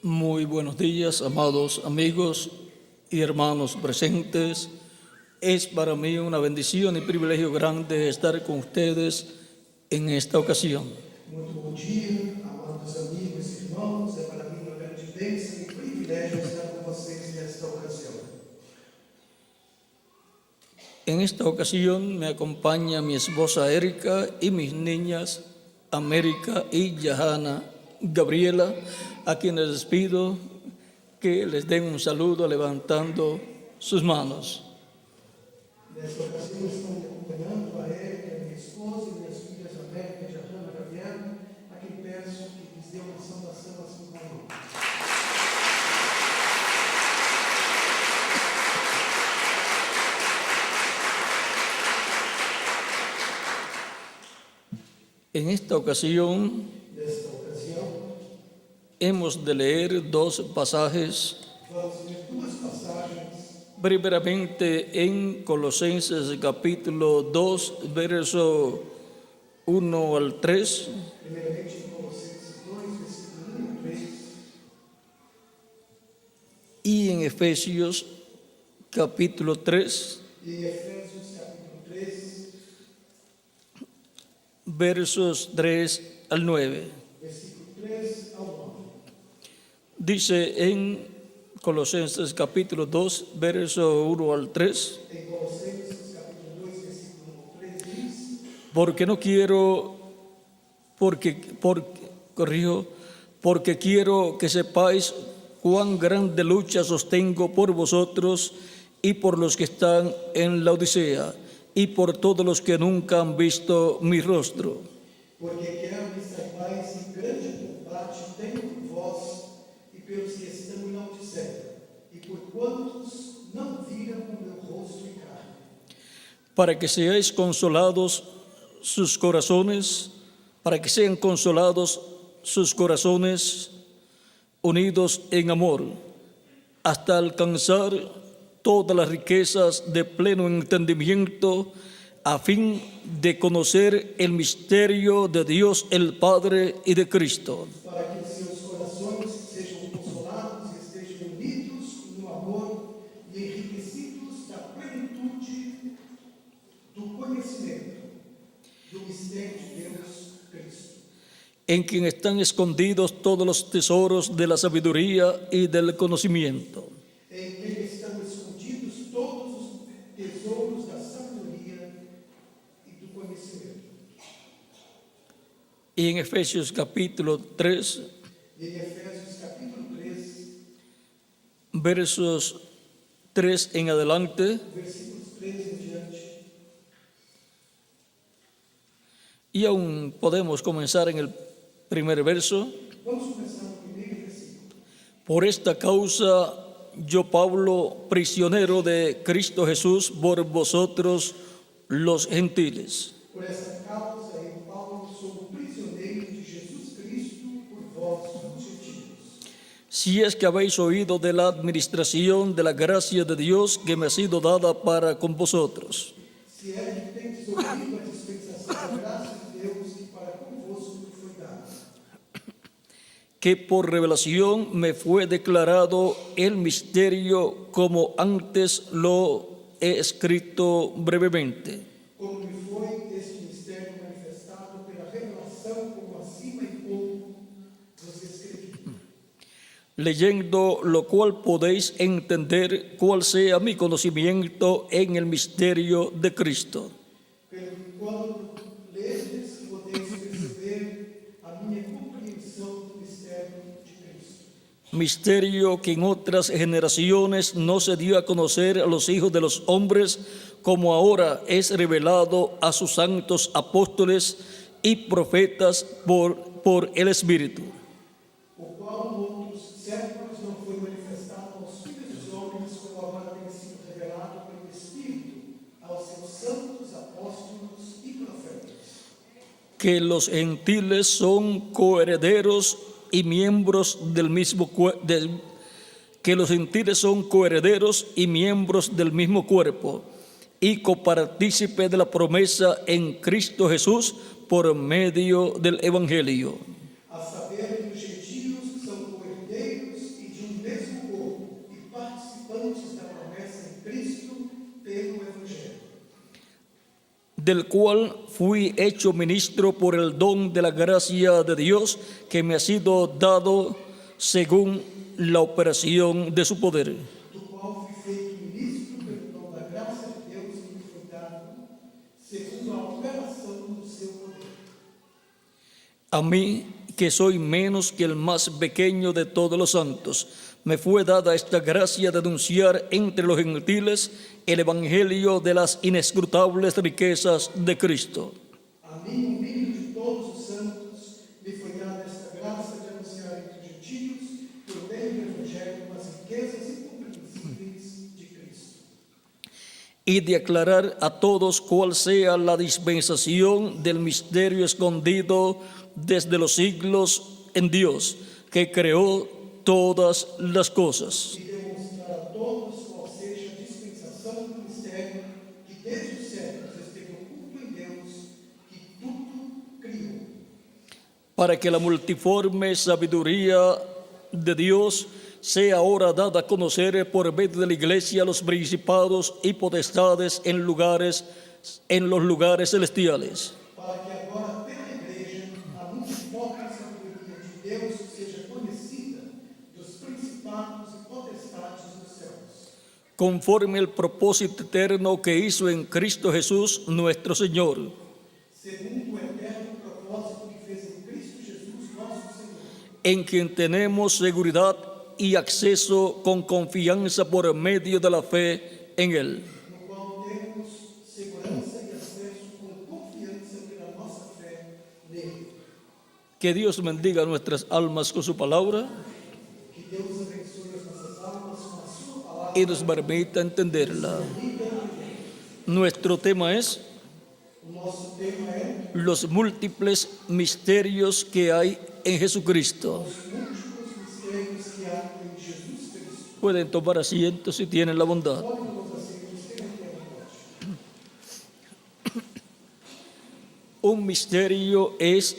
Muy buenos días, amados amigos y hermanos presentes. Es para mí una bendición y privilegio grande estar con ustedes en esta ocasión. Muito bom dia, amados amigos e irmãos. É para mim uma grande bênção e privilégio estar com vocês nesta ocasião. En esta ocasión me acompaña mi esposa Erika y mis niñas América y Yahana Gabriela, a quienes les pido que les den un saludo levantando sus manos. Nesta ocasião estão me acompanhando a Érica, minha esposa, e minhas filhas América e Jahana Gabriela, a quem peço que lhes dê uma saudação assim como eu. En esta ocasión Nesta ocasião, hemos de leer dos pasajes, vamos ler duas passagens. primeramente en Colosenses capítulo 2, verso 1 al 3, Primeiramente em Colossenses 2, versículo 1 e 3, y en Efesios capítulo 3, e em Efésios capítulo 3, versos 3 al 9. versículo 3 ao 9. Dice en Colosenses capítulo 2, verso 1 al 3, Em Colossenses capítulo 2, versículo 1 ao 3 diz: porque quiero que sepáis cuán grande lucha sostengo por vosotros y por los que están en la Odisea y por todos los que nunca han visto mi rostro. Porque quero que saibais que grande combate tenho por vós e pelos que estão em Laodiceia, e por quantos não viram o meu rosto e carne, Para que seáis consolados sus corazones, para que sean consolados sus corazones unidos en amor, hasta alcanzar todas las riquezas de pleno entendimiento, a fin de conocer el misterio de Dios el Padre y de Cristo, para que seus corações sejam consolados e estejam unidos no amor e enriquecidos da plenitude do conhecimento do mistério de Deus Cristo, en quien están escondidos todos los tesoros de la sabiduría y del conocimiento. em quem estão escondidos todos os tesouros da sabedoria e do conhecimento. Y en Efesios capítulo 3, E em Efésios capítulo 3, versos 3 en adelante, versículos 3 em diante, y aún podemos comenzar en el primer verso. vamos começar no primeiro versículo. Por esta causa, yo Pablo, prisionero de Cristo Jesús, por vosotros los gentiles. Por esta causa, eu, Paulo, sou prisioneiro de Jesus Cristo por vós, os gentios. Si es que habéis oído de la administración de la gracia de Dios que me ha sido dada para con vosotros, Se é que tendes ouvido a dispensação da graça de Deus que para convosco foi dada, que por revelación me fue declarado el misterio, como antes lo he escrito brevemente, como me foi este mistério manifestado pela revelação, como acima e pouco vos escrevi. leyendo lo cual podéis entender cuál sea mi conocimiento en el misterio de Cristo, Pelo que quando ledes, podeis perceber a minha compreensão do mistério de Cristo. misterio que en otras generaciones no se dio a conocer a los hijos de los hombres, como ahora es revelado a sus santos apóstoles y profetas por el Espíritu, O qual outros séculos não foi manifestado aos filhos dos homens, como agora tem sido revelado pelo Espírito aos seus santos apóstolos e profetas, que los gentiles son coherederos y miembros del mismo que los gentiles son coherederos y miembros del mismo cuerpo, y copartícipe de la promesa en Cristo Jesús por medio del Evangelio. a saber que os gentios são coherdeiros del cual fui hecho ministro por el don de la gracia de Dios que me ha sido dado según la operación de su poder. do qual fui feito ministro pelo dom da graça de Deus que me foi dado, segundo a operação do seu poder. A mí, que soy menos que el más pequeño de todos los santos, me fue dada esta gracia de anunciar entre los gentiles el evangelio de las inescrutables riquezas de Cristo. A mim, humilde de todos os santos, me foi dada esta graça de anunciar entre os gentios, por meio do Evangelho, as riquezas incompreensíveis de Cristo. Y de aclarar a todos cuál sea la dispensación del misterio escondido desde los siglos en Dios, que creó todas las cosas. E demonstrar a todos qual seja a dispensação do mistério que desde os séculos esteve oculto em Deus, que tudo criou, Para que la multiforme sabiduría de Dios sea ahora dada a conocer por medio de la Iglesia a los principados y potestades en los lugares celestiales. para que agora pela Igreja a multiforme sabedoria de Deus seja conhecida dos principados e potestades dos céus, Conforme el propósito eterno que hizo en Cristo Jesús nuestro Señor, segundo o eterno propósito que fez em Cristo Jesus, nosso Senhor, en quien tenemos seguridad y acceso con confianza por medio de la fe en Él. no qual temos segurança e acesso com confiança pela nossa fé nele. Que Dios bendiga nuestras almas con su palabra Que Deus abençoe as nossas almas com a sua palavra. y nos permita entenderla. Nuestro tema es O nosso tema é los múltiples misterios que hay en Jesucristo. os múltiplos mistérios que há em Jesus Cristo. Pueden tomar asiento si tienen la bondad. Podem nos aceitar Un misterio es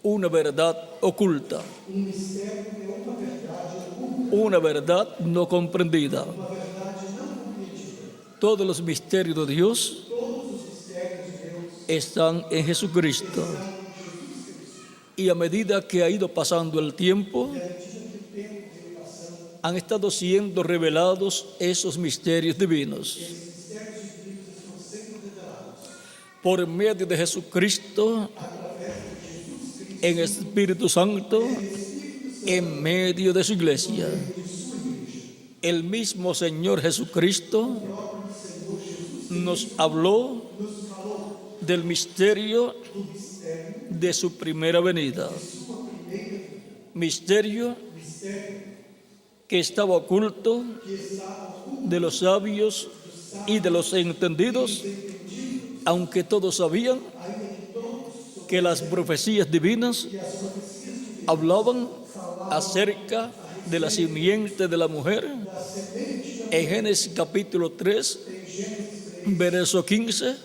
una verdad oculta, mistério é uma verdade oculta, una verdad no comprendida. uma verdade não compreendida. Todos los misterios de Dios Todos os mistérios de Deus están en Jesucristo. estão em Jesus Cristo. Y a medida que ha ido pasando el tiempo, E à medida que o tempo veio passando, han estado siendo revelados esos misterios divinos. esses mistérios divinos estão sendo revelados Por medio de Jesucristo, através de Jesus Cristo, en Espíritu Santo, en medio de su iglesia. El mismo Señor Jesucristo nos habló del misterio de su primera venida. Misterio que estaba oculto de los sabios y de los entendidos, aunque todos sabían que las profecías divinas hablaban acerca de la simiente de la mujer. En Génesis capítulo 3, verso 15,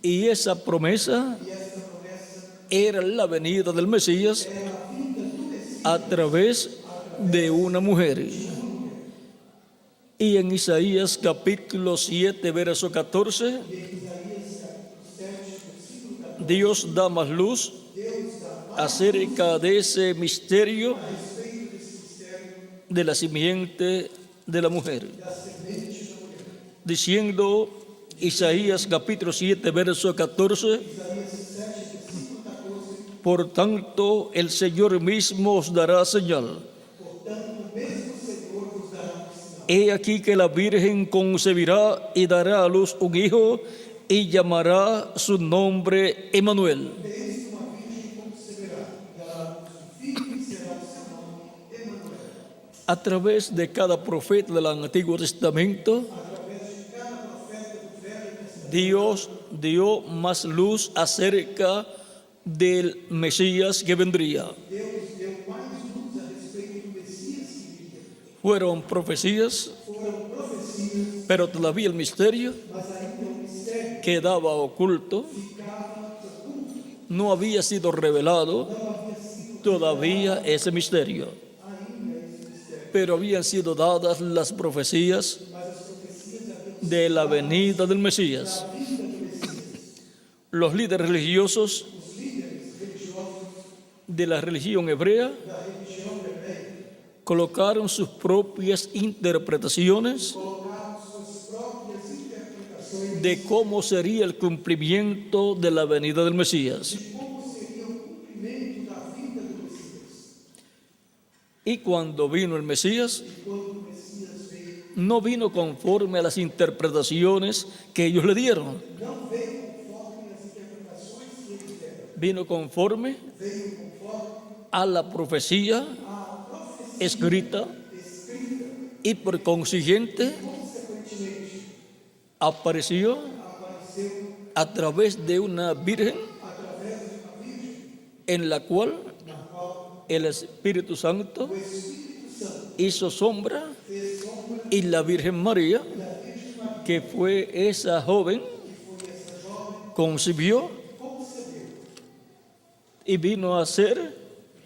y esa promesa era la venida del Mesías a través de una mujer. Y en Isaías capítulo 7, verso 14, Dios da más luz acerca de ese misterio de la simiente de la mujer, diciendo Isaías capítulo 7, verso 14, por tanto el Señor mismo os dará señal. He aquí que la Virgen concebirá y dará a luz un hijo y llamará su nombre Emmanuel. A través de cada profeta del Antiguo Testamento, Dios dio más luz acerca del Mesías que vendría. Fueron profecías, pero todavía el misterio quedaba oculto, no había sido revelado todavía ese misterio, pero habían sido dadas las profecías de la venida del Mesías. los líderes religiosos os líderes religiosos de la religión hebrea da religião hebreia colocaron sus propias interpretaciones colocaram suas próprias interpretações de cómo sería el cumplimiento de la venida del Mesías. de como seria o cumprimento da vinda do Messias. Y cuando vino el Mesías, E quando o Messias veio, no vino conforme a las interpretaciones que ellos le dieron, não veio conforme as interpretações que eles deram, vino conforme veio conforme a la profecía a profecia escrita escrita. y por consiguiente Consequentemente, apareció apareceu a través de una virgen através de uma virgem, en la cual na qual el Espíritu Santo o Espírito Santo hizo sombra fez sombra y la Virgen María, da Virgem Maria, que fue esa joven, que foi essa jovem, concibió concebeu, y vino a ser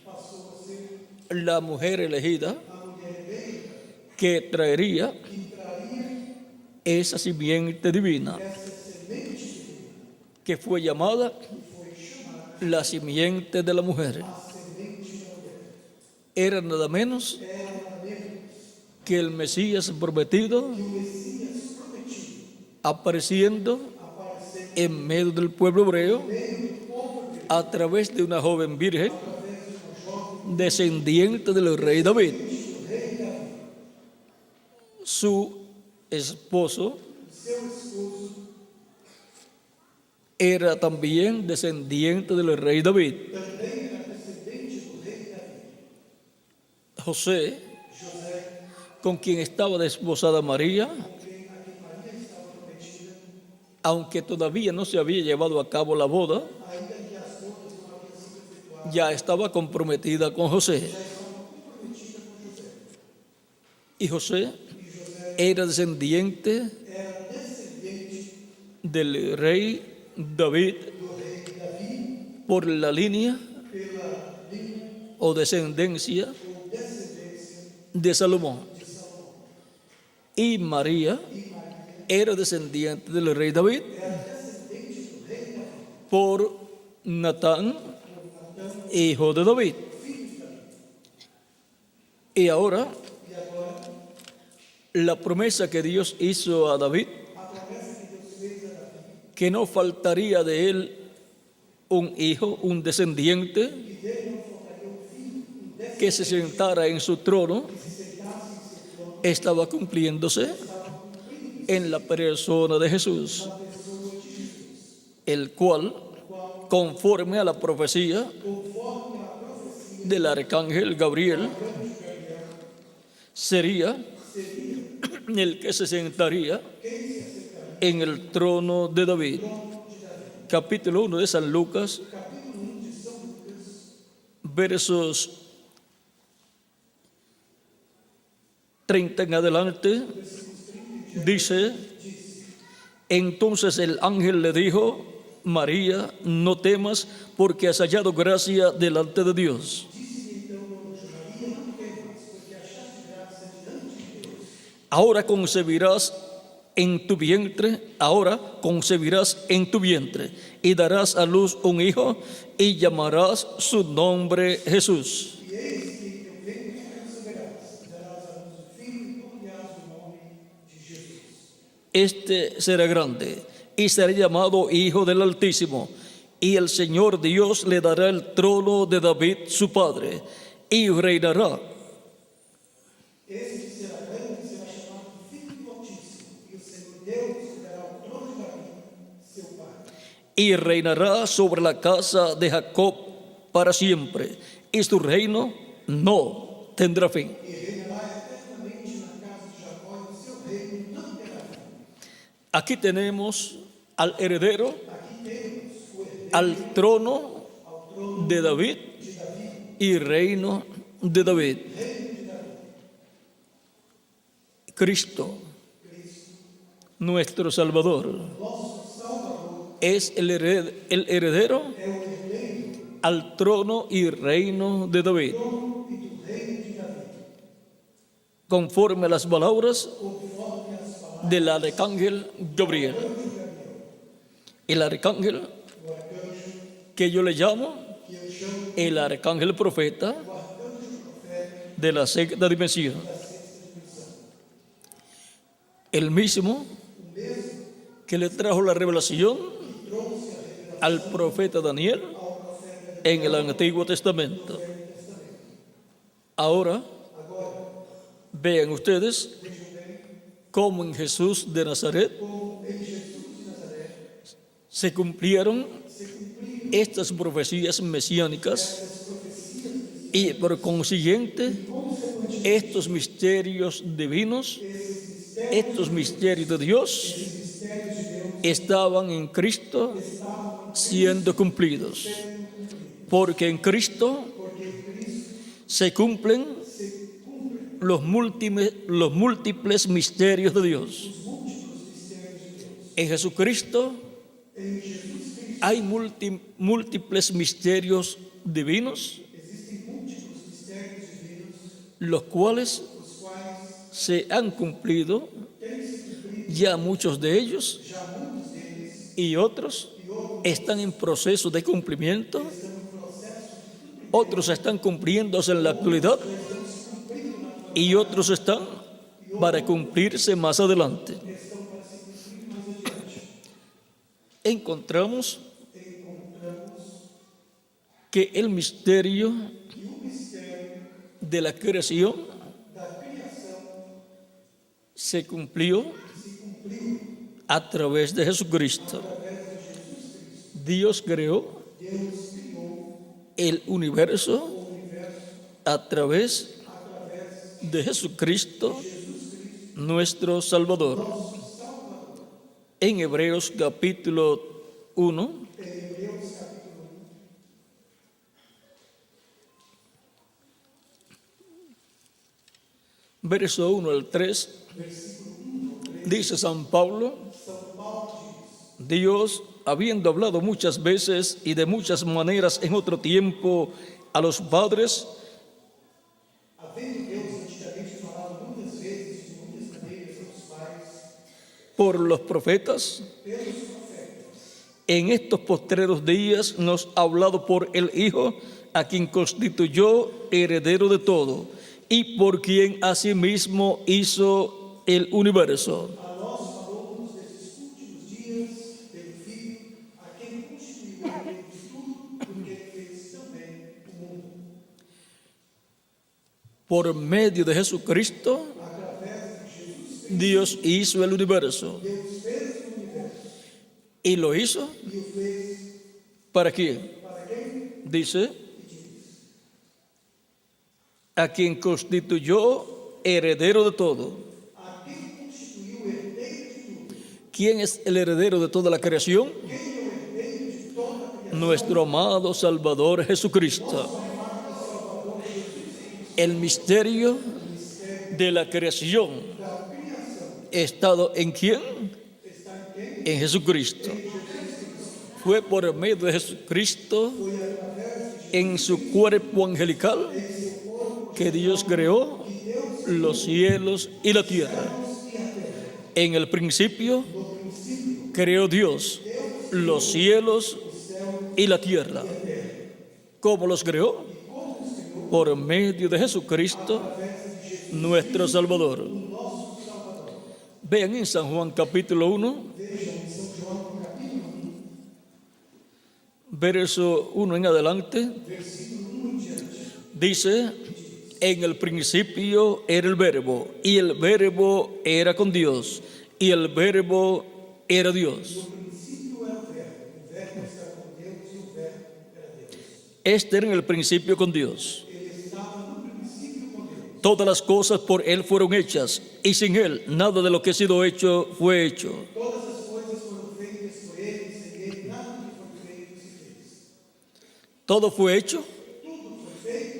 passou a ser la mujer elegida a mulher eleita que traería que traria esa simiente divina, essa semente divina, que fue llamada que foi chamada la simiente de la mujer. a semente da mulher. Era nada menos Era nada menos que el Mesías prometido que o Messias prometido apareciendo apareceu en medio del pueblo hebreo no meio do povo hebreu, a través de una joven virgen através de uma jovem descendiente del rey David. do rei Davi. Su esposo Seu esposo era también descendiente del rey David. também era descendente do rei Davi. José, José, con quien estaba desposada María, a quem Maria estava prometida, aunque todavía no se había llevado a cabo la boda, ainda que as bodas não haviam sido efetuadas, ya estaba comprometida con José. já estava comprometida com José. Y José E José era descendiente era descendente del rey David do rei Davi por la línea pela linha o descendencia ou descendência de Salomón. de Salomão. Y María E Maria era descendiente del rey David era descendente do rei Davi, por Natán, por Natã, hijo de David. filho de Davi. Y ahora E agora, la promesa que Dios hizo a David, a promessa que Deus fez a Davi, que no faltaría de él un hijo, un descendiente, que dele não faltaria um filho, um descendente que se sentara en su trono, que se sentasse em seu trono, estaba cumpliéndose en la persona de Jesús, a pessoa de Jesus, el cual, conforme a la profecía conforme a profecia del arcángel Gabriel, sería el que se sentaría en el trono de David. Capítulo 1 de San Lucas, versos 30 en adelante, dice: entonces el ángel le dijo: María, no temas, porque has hallado gracia delante de Dios. Ahora concebirás en tu vientre y darás a luz un hijo y llamarás su nombre Jesús. Este será grande y será llamado Hijo del Altísimo, y el Señor Dios le dará el trono de David su padre, y reinará. Este será grande e será chamado Filho do Altíssimo, e o Senhor Deus lhe dará o trono de Davi, seu pai. Y reinará sobre la casa de Jacob para siempre, y su reino no tendrá fin. E reinará eternamente na casa de Jacó, e o seu reino não terá fim. Aquí tenemos al heredero, Aqui temos o herdeiro al trono ao trono de David de Davi, y reino de David. reino de Davi. Cristo, nuestro Salvador, Nosso Salvador es el heredero é o herdeiro al trono y reino de David, do trono e do reino de Davi, conforme a las palabras conforme as palavras del arcángel Gabriel. de Gabriel. El arcángel O que yo le llamo que eu chamo el arcángel profeta o arcanjo profético de la sexta dimensión. da sexta dimensão. El mismo O mesmo que le trajo la revelación que trouxe a revelação al profeta Daniel ao profeta en el Antiguo Testamento. Velho Testamento. Ahora Agora, vean ustedes vejam bem cómo en Jesús de Nazaret como em Jesus de Nazaré se cumplieron se cumpriram estas profecías mesiánicas essas profecias y por consiguiente e, consequentemente, estos misterios divinos, estos misterios de Dios esses mistérios de Deus estaban en Cristo estavam siendo cumplidos. Porque en Cristo porque em Cristo se cumplen se cumprem los múltiples misterios de Dios. os múltiplos mistérios de Deus. En Jesucristo Em Jesus Cristo hay múltiples misterios divinos, existem múltiplos mistérios divinos, los cuales os quais se han cumplido, têm se cumprido ya muchos de ellos, já muitos deles y otros e outros están en proceso de cumplimiento, estão em processo de otros están cumpliéndose en la actualidad estão se cumprindo na y otros están para cumplirse más adelante. estão para se cumprir mais adiante. Encontramos Encontramos que el misterio que o mistério de la creación da criação se cumplió se cumpriu a través de Jesucristo. através de Jesus Cristo. Dios creó Deus criou el universo o universo a través através de Jesucristo, de Jesus Cristo, nuestro Salvador. nosso Salvador. En Hebreos capítulo 1, Em Hebreus capítulo 1, verso 1 al 3, versículo 1 ao 3, dice San Pablo: São Paulo diz: Dios, habiendo hablado muchas veces y de muchas maneras en otro tiempo a los padres, havendo Deus antigamente falado muitas vezes e de muitas maneiras aos pais, por los profetas, pelos profetas, en estos postreros días nos ha hablado por el Hijo, a quien constituyó heredero de todo, y por quien asimismo hizo el universo. a nós falou-nos desses últimos dias pelo Filho, a quem constituiu o herdeiro de tudo, porque ele fez também o mundo. Por medio de Jesucristo, Através de Jesus Cristo, Dios hizo el universo. Deus fez o universo ¿Y lo hizo? e o fez ¿Para quién? para quem? Dice, a quien constituyó heredero de todo. A quem constituiu o herdeiro de tudo. ¿Quién es el heredero de toda la creación? Quem é o herdeiro de toda a criação? Nuestro amado Salvador Jesucristo. El misterio de la creación Da criação estado en quién? está em quem? En Jesucristo. Fue por medio de Jesucristo, Foi através de en su cuerpo angelical, que Dios creó los cielos y la tierra. En el principio creó Dios los cielos y la tierra. ¿Cómo los creó? Por medio de Jesucristo, nuestro Salvador. Vean en San Juan capítulo 1, verso 1 en adelante, dice: en el principio era el Verbo, y el Verbo era con Dios, y el Verbo era Dios. Este era en el principio con Dios. Todas las cosas por Él fueron hechas, y sin Él nada de lo que ha sido hecho fue hecho. todas as coisas foram feitas por ele, sem ele nada que foi feito se fez. Todo fue hecho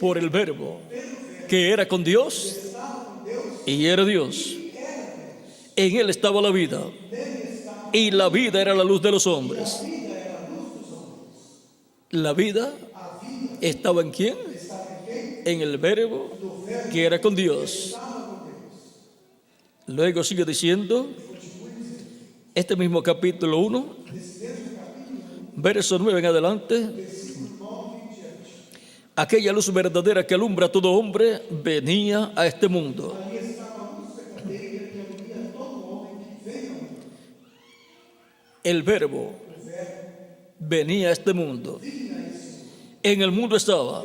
por el Verbo, que era con Dios y era Dios. En Él estaba la vida, y la vida era la luz de los hombres. La vida estaba en quién? En el Verbo, que era con Dios. Luego sigue diciendo, este mismo capítulo 1, verso 9 en adelante. Aquella luz verdadera que alumbra a todo hombre venía a este mundo. Ali estava a luz verdadeira que alumia a todo homem que vem ao mundo. El verbo venía a este mundo. En el mundo estaba,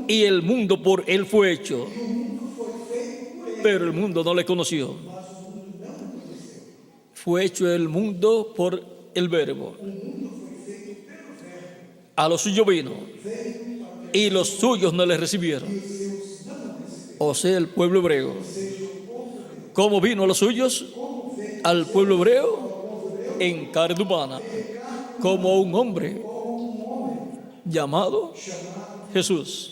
y el mundo por él fue hecho, pero el mundo no le conoció. Fue hecho el mundo por el verbo. A los suyos vino, y los suyos no le recibieron. O sea, el pueblo hebreo. ¿Cómo vino a los suyos? Al pueblo hebreo en carne humana, como un hombre llamado Jesús.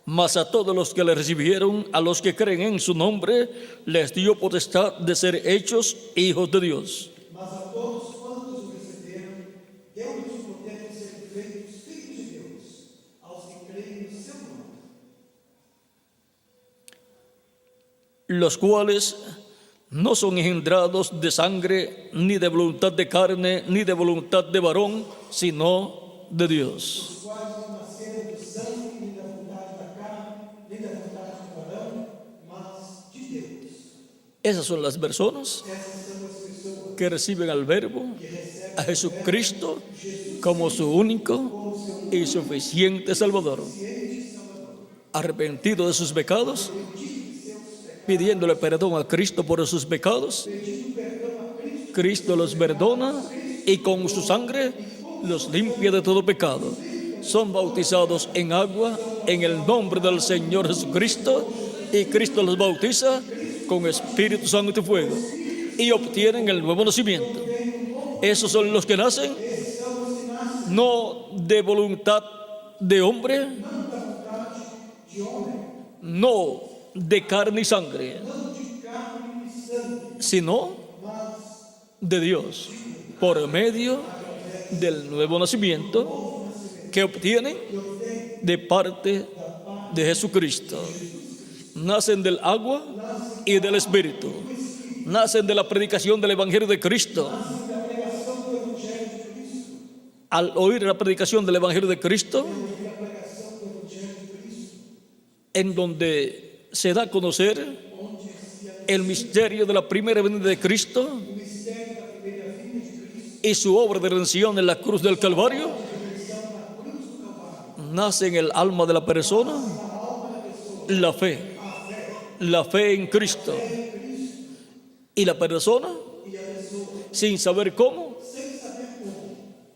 Mas a todos los que le recibieron, a los que creen en su nombre, les dio potestad de ser hechos hijos de Dios. Mas a todos quantos o receberam, deu-lhes o poder de serem feitos filhos de Deus, aos que creem no seu nome. Los cuales no son engendrados de sangre, ni de voluntad de carne, ni de voluntad de varón, sino de Dios. Os quais não nasceram do sangue, nem da vontade da carne, nem da vontade do varão, mas de Deus. Esas son las personas Essas são as pessoas que reciben al Verbo, a Jesucristo, como su único y suficiente Salvador. Arrepentido de sus pecados, pidiéndole perdón a Cristo por sus pecados, Cristo los perdona y con su sangre los limpia de todo pecado. Son bautizados en agua en el nombre del Señor Jesucristo, y Cristo los bautiza con Espíritu Santo y fuego, y obtienen el nuevo nacimiento. Esos son los que nacen no de voluntad de hombre, no de carne y sangre, sino de Dios, por medio del nuevo nacimiento que obtienen de parte de Jesucristo. Nacen del agua y del Espíritu. Nacen de la predicación del Evangelio de Cristo. Al oír la predicación del Evangelio de Cristo, en donde se da a conocer el misterio de la primera venida de Cristo y su obra de redención en la cruz del Calvario, nace en el alma de la persona la fe en Cristo. Y la persona, sin saber cómo,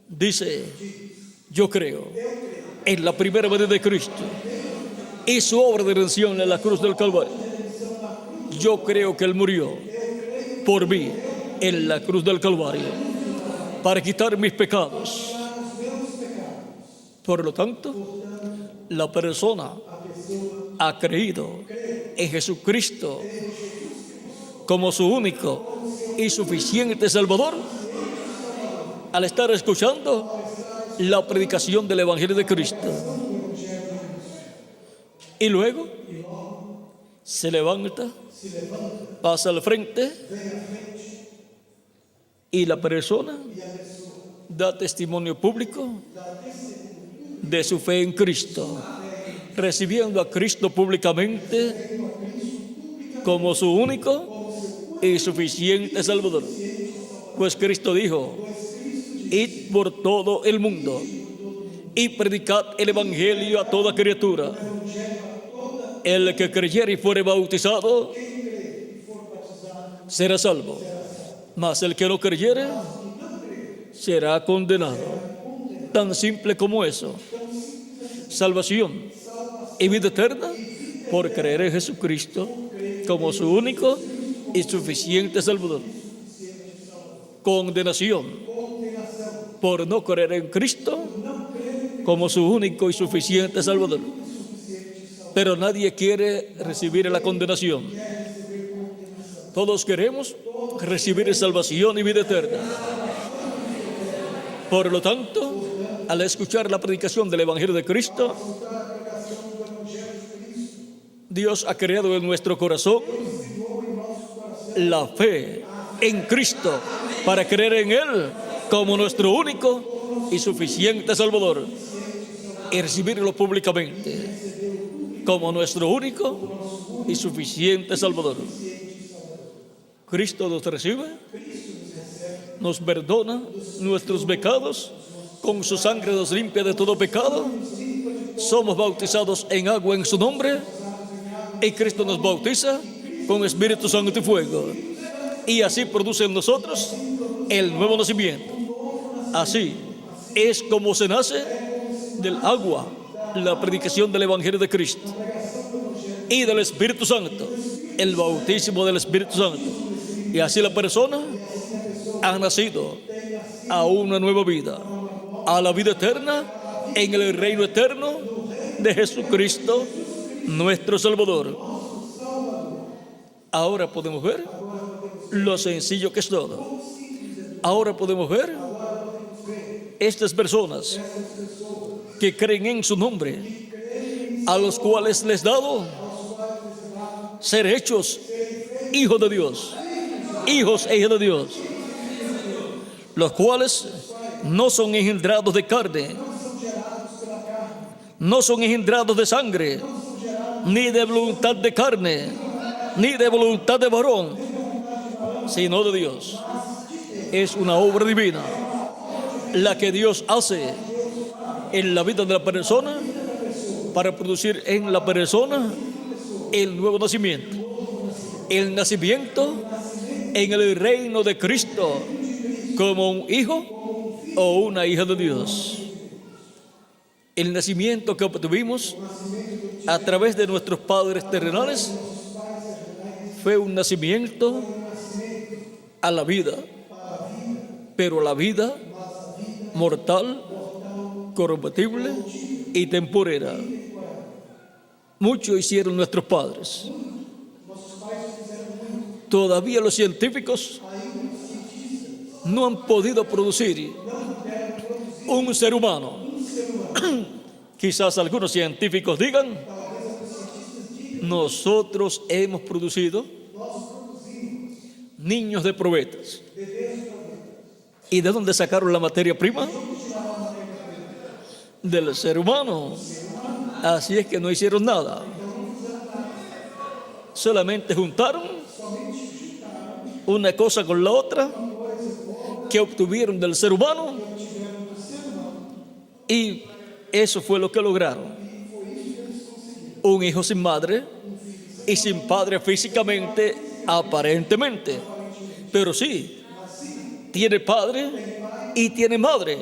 dice: yo creo en la primera venida de Cristo y su obra de redención en la cruz del Calvario. Yo creo que Él murió por mí en la cruz del Calvario para quitar mis pecados. Por lo tanto, la persona ha creído en Jesucristo como su único y suficiente Salvador al estar escuchando la predicación del Evangelio de Cristo. Y luego se levanta, pasa al frente, y la persona da testimonio público de su fe en Cristo, recibiendo a Cristo públicamente como su único y suficiente Salvador. Pues Cristo dijo: id por todo el mundo y predicad el Evangelio a toda criatura. El que creyere y fuere bautizado será salvo, mas el que no creyere será condenado. Tan simple como eso. Salvación y vida eterna por creer en Jesucristo como su único y suficiente Salvador. Condenación por no creer en Cristo como su único y suficiente Salvador. Pero nadie quiere recibir la condenación. Todos queremos recibir salvación y vida eterna. Por lo tanto, al escuchar la predicación del Evangelio de Cristo, Dios ha creado en nuestro corazón la fe en Cristo para creer en Él como nuestro único y suficiente Salvador y recibirlo públicamente como nuestro único y suficiente Salvador. Cristo nos recibe, nos perdona nuestros pecados, con su sangre nos limpia de todo pecado, somos bautizados en agua en su nombre y Cristo nos bautiza con Espíritu Santo y fuego, y así produce en nosotros el nuevo nacimiento. Así es como se nace del agua, la predicación del Evangelio de Cristo, y del Espíritu Santo, el bautismo del Espíritu Santo. Y así la persona ha nacido a una nueva vida, a la vida eterna en el reino eterno de Jesucristo, nuestro Salvador. Ahora podemos ver lo sencillo que es todo. Ahora podemos ver estas personas que creen en su nombre, a los cuales les dado ser hechos hijos de Dios, hijos e hijas de Dios, los cuales no son engendrados de carne, no son engendrados de sangre, ni de voluntad de carne, ni de voluntad de varón, sino de Dios. Es una obra divina la que Dios hace en la vida de la persona para producir en la persona el nuevo nacimiento, el nacimiento en el reino de Cristo como un hijo o una hija de Dios. El nacimiento que obtuvimos a través de nuestros padres terrenales fue un nacimiento a la vida, pero la vida mortal, corruptible y temporera. Mucho hicieron nuestros padres. Todavía los científicos no han podido producir un ser humano. Quizás algunos científicos digan, nosotros hemos producido niños de probetas. ¿Y de dónde sacaron la materia prima? Del ser humano. Así es que no hicieron nada. Solamente juntaron una cosa con la otra que obtuvieron del ser humano, y eso fue lo que lograron. Un hijo sin madre y sin padre físicamente, aparentemente, pero sí tiene padre y tiene madre,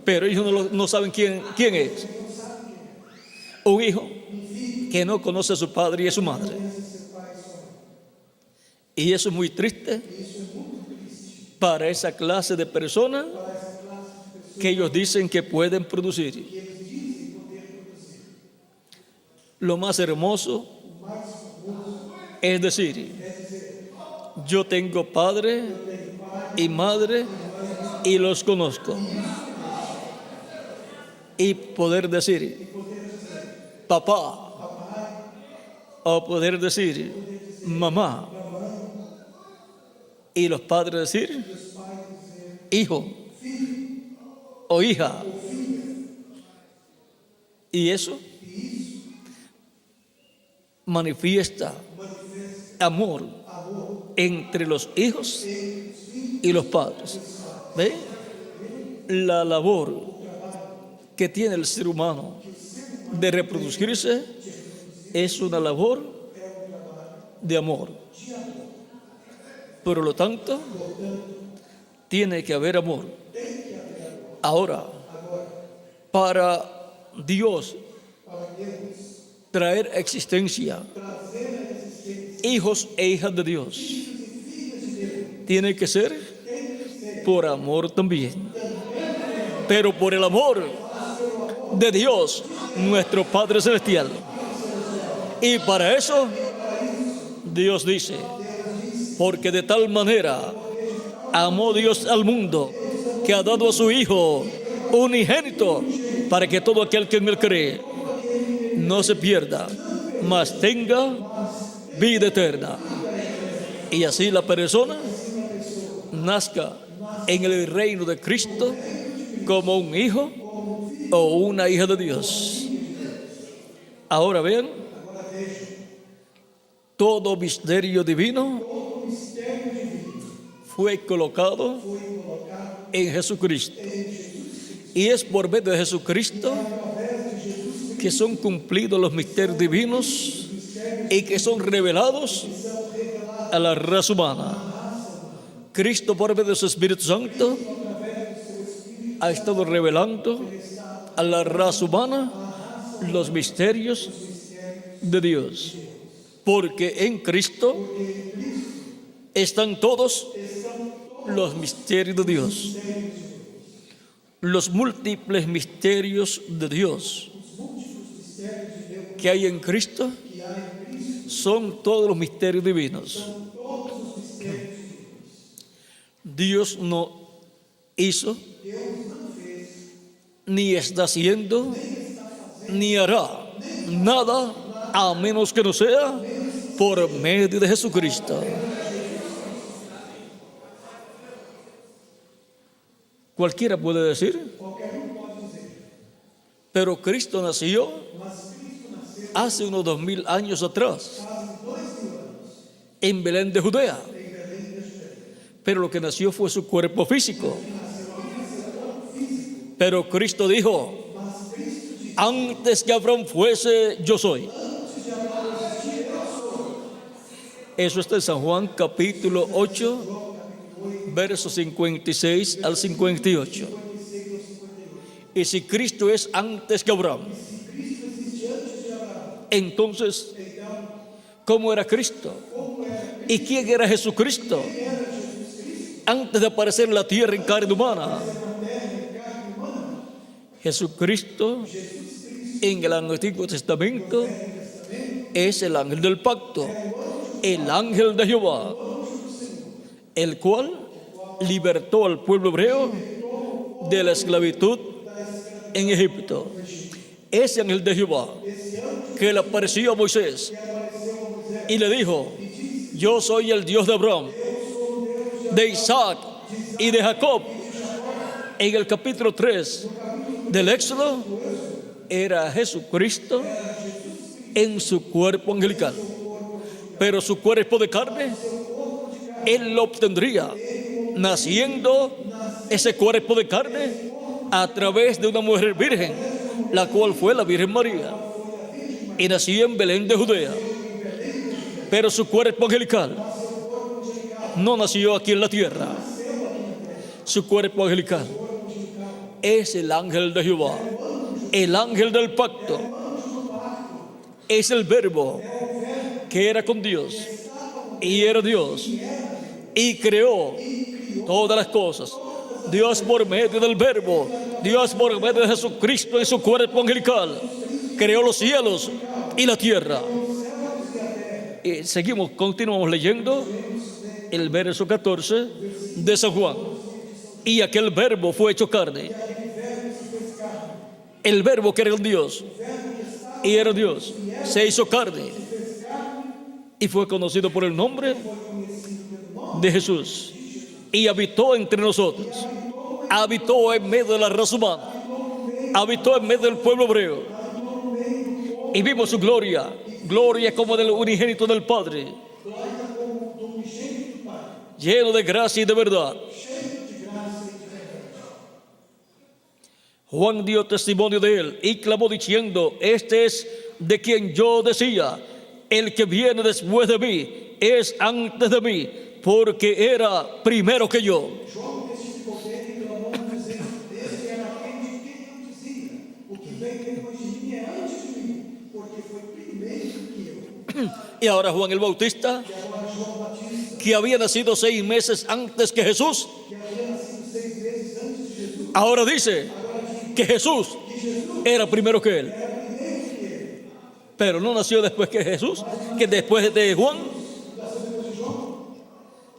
pero ellos no saben quién es. Un hijo que no conoce a su padre y a su madre. Y eso es muy triste para esa clase de personas que ellos dicen que pueden producir. Lo más hermoso es decir, yo tengo padre y madre y los conozco. Y poder decir papá, o poder decir mamá, y los padres decir hijo o hija. Y eso manifiesta amor entre los hijos y los padres. ¿Ve? La labor que tiene el ser humano de reproducirse es una labor de amor. Por lo tanto, tiene que haber amor. Ahora, para Dios traer existencia hijos e hijas de Dios, tiene que ser por amor también, pero por el amor de Dios, nuestro Padre Celestial. Y para eso Dios dice, porque de tal manera amó Dios al mundo, que ha dado a su Hijo unigénito, para que todo aquel que en él cree no se pierda, mas tenga vida eterna. Y así la persona nazca en el reino de Cristo como un hijo o una hija de Dios. Ahora vean, todo misterio divino fue colocado en Jesucristo. Y es por medio de Jesucristo que son cumplidos los misterios divinos y que son revelados a la raza humana. Cristo, por medio de su Espíritu Santo, ha estado revelando a la raza humana los misterios de Dios. Porque en Cristo están todos los misterios de Dios. Los múltiples misterios de Dios que hay en Cristo son todos los misterios divinos. Dios no hizo, ni está haciendo, ni hará nada a menos que no sea por medio de Jesucristo. Cualquiera puede decir, pero Cristo nació hace unos 2000 años atrás en Belén de Judea, pero lo que nació fue su cuerpo físico. Pero Cristo dijo, antes que Abraham fuese, yo soy. Eso está en San Juan capítulo 8, versos 56 al 58. Y si Cristo es antes que Abraham, entonces, ¿cómo era Cristo? ¿Y quién era Jesucristo? Antes de aparecer en la tierra en carne humana. Jesucristo en el Antiguo Testamento es el ángel del pacto, el ángel de Jehová, el cual libertó al pueblo hebreo de la esclavitud en Egipto. Ese ángel de Jehová que le apareció a Moisés y le dijo, yo soy el Dios de Abraham, de Isaac y de Jacob. En el capítulo 3 del Éxodo era Jesucristo en su cuerpo angelical, pero su cuerpo de carne Él lo obtendría naciendo ese cuerpo de carne a través de una mujer virgen, la cual fue la Virgen María, y nació en Belén de Judea. Pero su cuerpo angelical no nació aquí en la tierra. Su cuerpo angelical es el ángel de Jehová, el ángel del pacto. Es el verbo que era con Dios y era Dios y creó todas las cosas. Dios por medio del verbo, Dios por medio de Jesucristo en su cuerpo angelical creó los cielos y la tierra. Y continuamos leyendo el verso 14 de San Juan. Y aquel verbo fue hecho carne. El verbo que era Dios y era Dios se hizo carne y fue conocido por el nombre de Jesús y habitó entre nosotros. Habitó en medio de la raza humana, habitó en medio del pueblo hebreo y vimos su gloria, gloria como del unigénito del Padre, lleno de gracia y de verdad. Juan dio testimonio de él y clamó diciendo, este es de quien yo decía, el que viene después de mí es antes de mí, porque era primero que yo. Y ahora Juan el Bautista, que había nacido 6 meses antes que Jesús, ahora dice que Jesús era primero que él. Pero no nació después que Jesús, que después de Juan.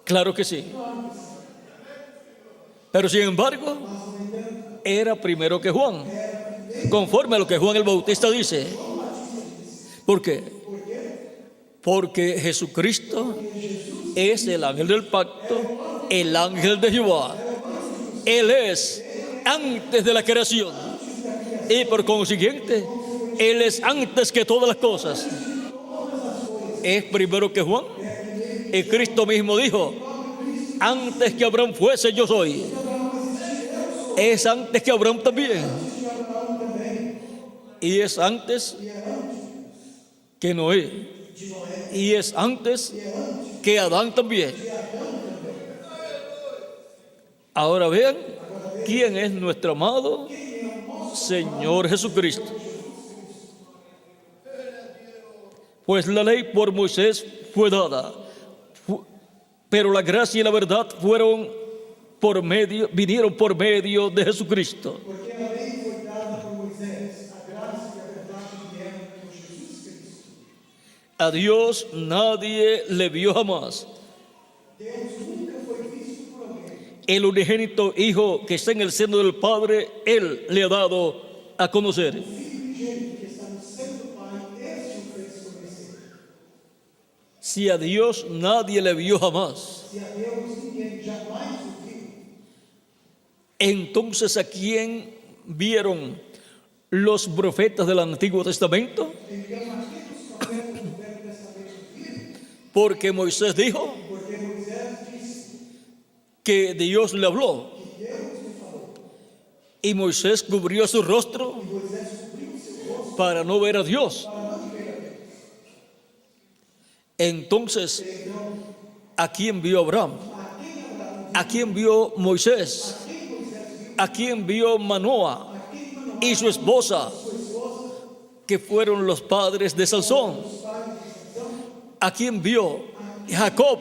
Claro que sí. Pero sin embargo, era primero que Juan, conforme a lo que Juan el Bautista dice. ¿Por qué? Porque Jesucristo es el ángel del pacto, el ángel de Jehová. Él es antes de la creación. Y por consiguiente, Él es antes que todas las cosas. Es primero que Juan. Y Cristo mismo dijo: antes que Abraham fuese, yo soy. Es antes que Abraham también. Y es antes que Noé. Y es antes que Adán también. Ahora vean quién es nuestro amado Señor Jesucristo. Pues la ley por Moisés fue dada, pero la gracia y la verdad vinieron por medio de Jesucristo. Porque a lei foi dada por Moisés, a graça e a verdade vieram por Jesus Cristo. A Dios nadie le vio jamás. Deus nunca foi visto por alguém. El unigénito Hijo que está en el seno del Padre, Él le ha dado a conocer. O Filho unigênito que está no seno do Pai, este o fez conhecer. Si a Dios nadie le vio jamás, Se a Deus ninguém jamais o viu, entonces ¿a quién vieron los profetas del Antiguo Testamento? então aqui os profetas do Velho Testamento viram, Porque Moisés dijo porque Moisés disse que Dios le habló que Deus lhe falou. y Moisés cubrió su rostro E Moisés cobriu o seu rosto para no ver a Dios. para não ver a Deus. Entonces, Então, ¿a quién vio Abraham? a quem Abraão ¿A quién vio Moisés? quem Moisés viu, ¿A quién vio Manoa a quem Manoá, y su esposa, sua esposa, que fueron los padres de Sansón? os pais de Sansão, ¿A quién vio Jacob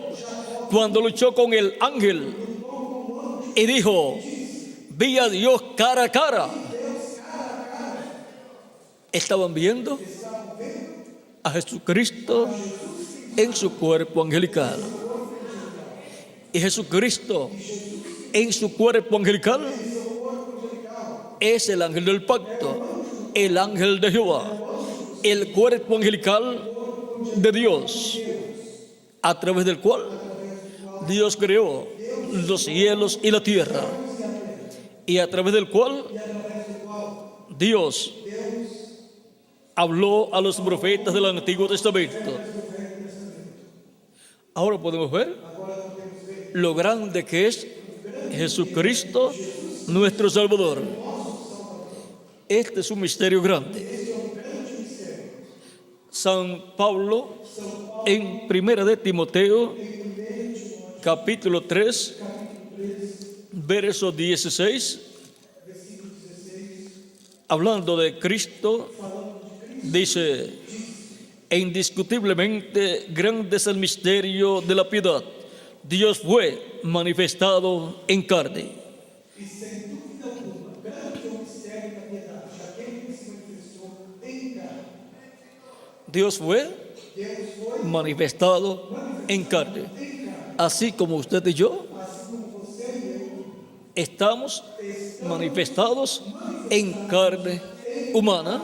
cuando luchó con el ángel y dijo: vi a Dios cara a cara? Estaban viendo a Jesucristo en su cuerpo angelical. Y Jesucristo en su cuerpo angelical es el ángel del pacto, el ángel de Jehová, el cuerpo angelical de Dios, a través del cual Dios creó los cielos y la tierra, y a través del cual Dios habló a los profetas del Antiguo Testamento. Ahora podemos ver lo grande que es Jesucristo, nuestro Salvador. Este es un misterio grande. San Pablo, en Primera de Timoteo, capítulo 3, verso 16, hablando de Cristo, dice: e indiscutiblemente grande es el misterio de la piedad. Dios fue manifestado en carne. e sem dúvida alguma, grande é o mistério da piedade, aquele que se manifestou em carne. Dios fue Deus foi, manifestado en carne. Así como usted y yo assim como você e eu, estamos manifestados en carne humana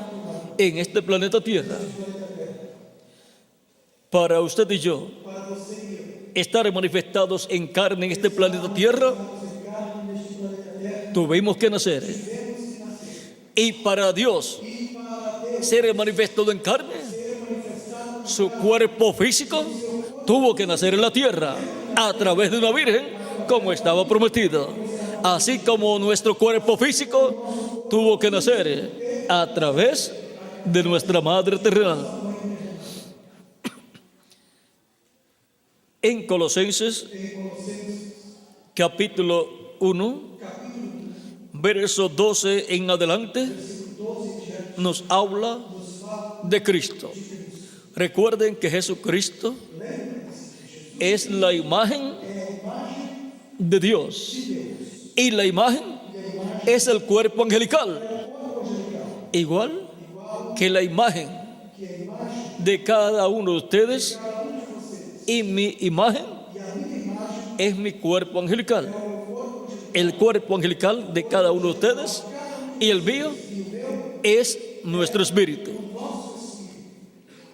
en este planeta Tierra. Para usted y yo para você e eu, estar manifestados en carne en este planeta Tierra, tuvimos que nacer. Y para Dios ser manifestado en carne, su cuerpo físico tuvo que nacer en la tierra a través de una virgen, como estaba prometido. Así como nuestro cuerpo físico tuvo que nacer a través de nuestra madre terrenal. En Colosenses, capítulo 1, verso 12 en adelante, nos habla de Cristo. Recuerden que Jesucristo es la imagen de Dios y la imagen es el cuerpo angelical, igual que la imagen de cada uno de ustedes y mi imagen es mi cuerpo angelical. El cuerpo angelical de cada uno de ustedes y el mío es nuestro espíritu.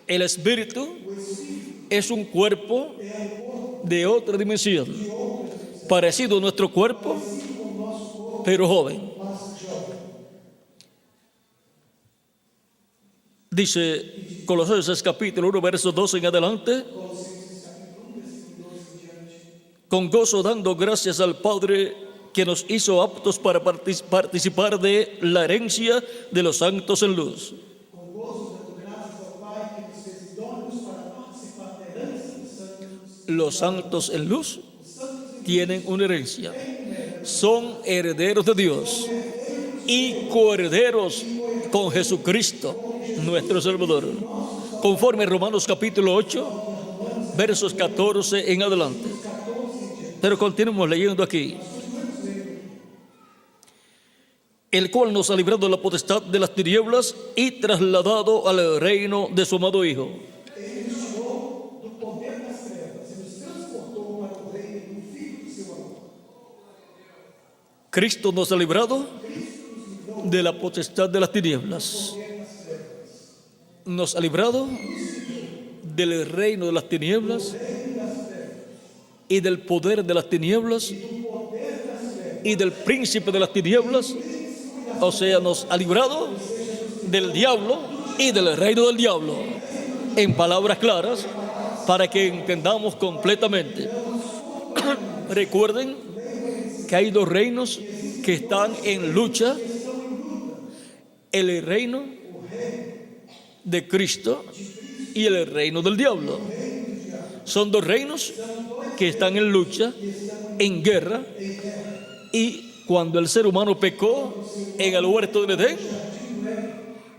El espíritu es un cuerpo de otra dimensión, parecido a nuestro cuerpo, pero joven. Dice Colosenses capítulo 1, verso 12 en adelante. Con gozo dando gracias al Padre que nos hizo aptos para participar de la herencia de los santos en luz. Com gozo dando graças ao Pai que nos fez idôneos para participar da herança dos santos. Los santos en luz tienen una herencia. Son herederos de Dios y coherederos con Jesucristo, nuestro Salvador. Conforme a Romanos capítulo 8, versos 14 en adelante. Pero continuemos leyendo aquí. El cual nos ha librado de la potestad de las tinieblas y trasladado al reino de su amado Hijo. Ele nos tirou do poder das trevas e nos transportou para o reino do Filho do seu amor. Cristo nos ha librado de la potestad de las tinieblas. Nos ha librado del reino de las tinieblas y del poder de las tinieblas y del príncipe de las tinieblas. O sea, nos ha librado del diablo y del reino del diablo. En palabras claras, para que entendamos completamente. Recuerden que hay dos reinos que están en lucha. El reino de Cristo y el reino del diablo. Son dos reinos que están en lucha, en guerra. Y cuando el ser humano pecó en el huerto del Edén,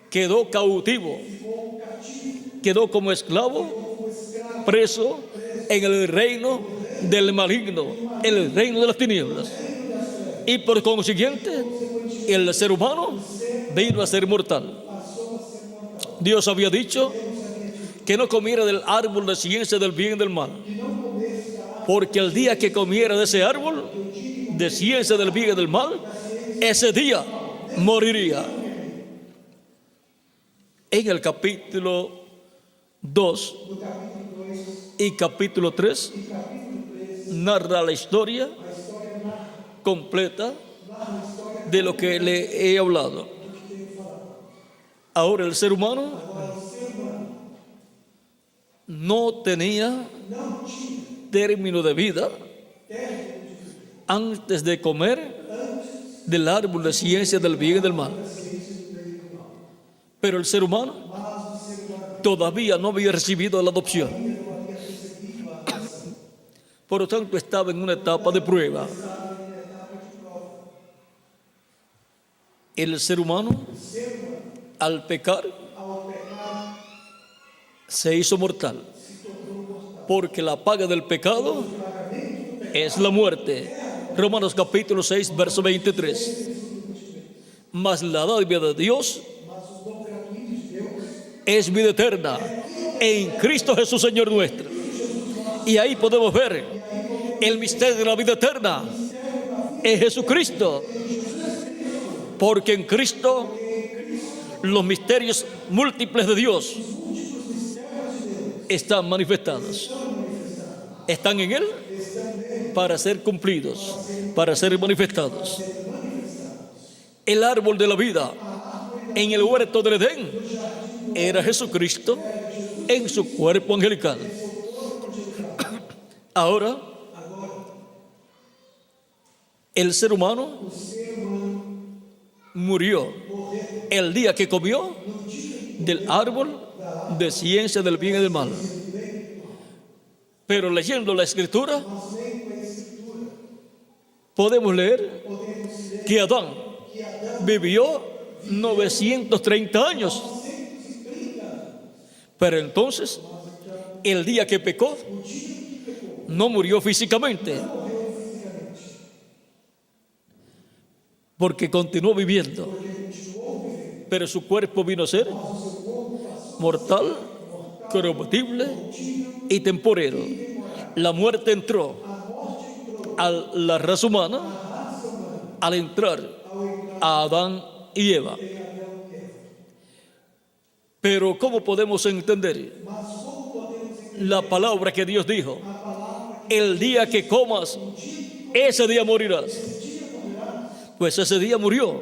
quedó cautivo, quedó como esclavo, preso en el reino del maligno, el reino de las tinieblas. Y por consiguiente, el ser humano vino a ser mortal. Dios había dicho que no comiera del árbol de ciencia del bien y del mal, porque el día que comiera de ese árbol de ciencia del bien y del mal, ese día moriría. En el capítulo 2 y capítulo 3 narra la historia completa de lo que le he hablado. Ahora el ser humano no tenía término de vida antes de comer del árbol de ciencia del bien y del mal. Pero el ser humano todavía no había recibido la adopción. Por lo tanto, estaba en una etapa de prueba. El ser humano, al pecar, se hizo mortal, porque la paga del pecado es la muerte. Romanos capítulo 6, verso 23. Mas la dádiva de Dios es vida eterna en Cristo Jesús, Señor nuestro. Y ahí podemos ver el misterio de la vida eterna en Jesucristo, porque en Cristo los misterios múltiples de Dios están manifestados. Están en Él para ser cumplidos, para ser manifestados. El árbol de la vida en el huerto del Edén era Jesucristo en su cuerpo angelical. Ahora, el ser humano murió el día que comió del árbol de ciencia del bien y del mal. Pero leyendo la Escritura, podemos leer que Adán vivió 930 años. Pero entonces, el día que pecó, no murió físicamente, porque continuó viviendo, pero su cuerpo vino a ser mortal, corruptible y temporero. La muerte entró a la raza humana al entrar a Adán y Eva. Pero ¿cómo podemos entender la palabra que Dios dijo? El día que comas, ese día morirás. Pues ese día murió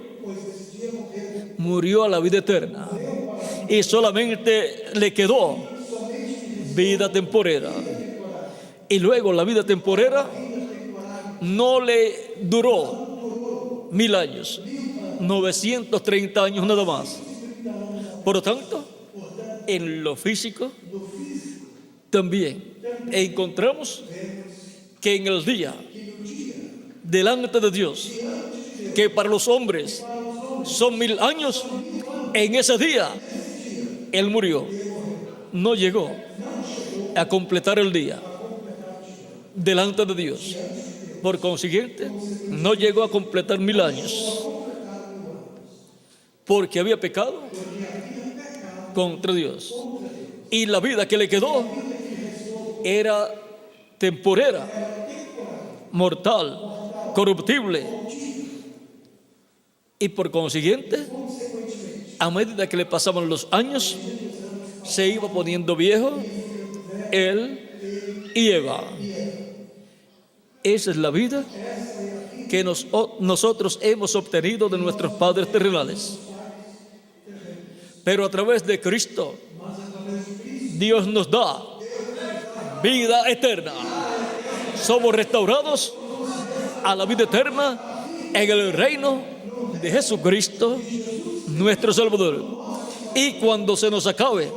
a la vida eterna. y solamente le quedó vida temporera. Y luego la vida temporera no le duró 1000 años, 930 años nada más. Por lo tanto, en lo físico también encontramos que en el día delante de Dios, que para los hombres son 1000 años, en ese día Él murió. No llegó a completar el día delante de Dios. Por consiguiente, no llegó a completar 1000 años, porque había pecado contra Dios. Y la vida que le quedó era temporera, mortal, corruptible. Y por consiguiente, a medida que le pasaban los años, se iba poniendo viejo él y Eva. Esa es la vida que nosotros hemos obtenido de nuestros padres terrenales. Pero a través de Cristo, Dios nos da vida eterna. Somos restaurados a la vida eterna en el reino de Jesucristo, nuestro Salvador. Y cuando se nos acabe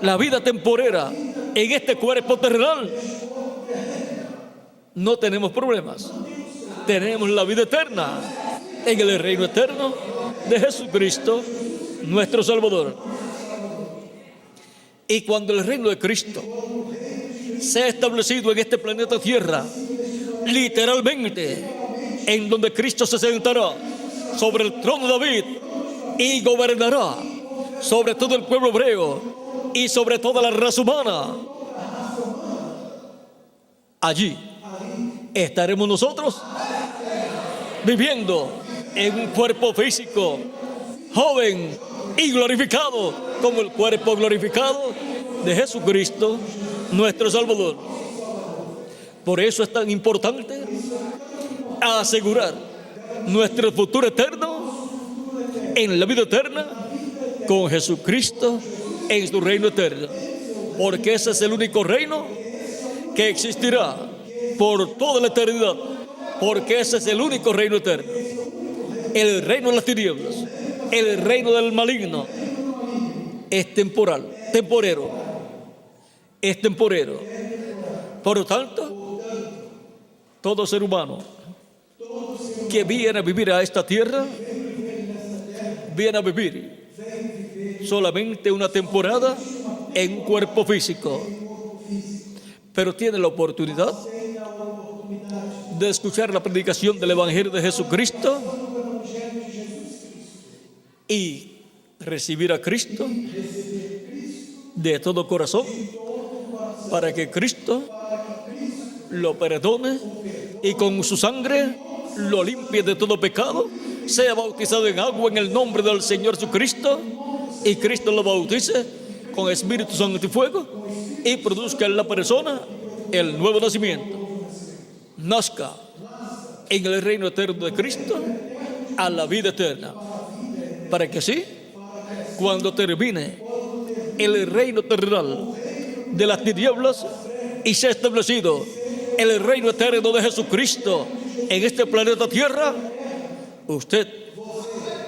la vida temporera en este cuerpo terrenal, no tenemos problemas. Tenemos la vida eterna en el reino eterno de Jesucristo, nuestro Salvador. Y cuando el reino de Cristo sea establecido en este planeta Tierra, literalmente, en donde Cristo se sentará sobre el trono de David y gobernará sobre todo el pueblo hebreo y sobre toda la raza humana, allí estaremos nosotros viviendo en un cuerpo físico joven y glorificado como el cuerpo glorificado de Jesucristo, nuestro Salvador. Por eso es tan importante asegurar nuestro futuro eterno en la vida eterna con Jesucristo en su reino eterno, porque ese es el único reino que existirá por toda la eternidad, porque ese es el único reino eterno. El reino de las tinieblas, el reino del maligno es temporal, temporero, es temporero. Por lo tanto, todo ser humano que viene a vivir a esta tierra, viene a vivir solamente una temporada en un cuerpo físico, pero tiene la oportunidad de escuchar la predicación del Evangelio de Jesucristo y recibir a Cristo de todo corazón, para que Cristo lo perdone y con su sangre lo limpie de todo pecado, sea bautizado en agua en el nombre del Señor Jesucristo, y Cristo lo bautice con Espíritu Santo y fuego, y produzca en la persona el nuevo nacimiento. Nazca en el reino eterno de Cristo a la vida eterna, para que así, cuando termine el reino terrenal de las tinieblas y sea establecido el reino eterno de Jesucristo en este planeta Tierra, usted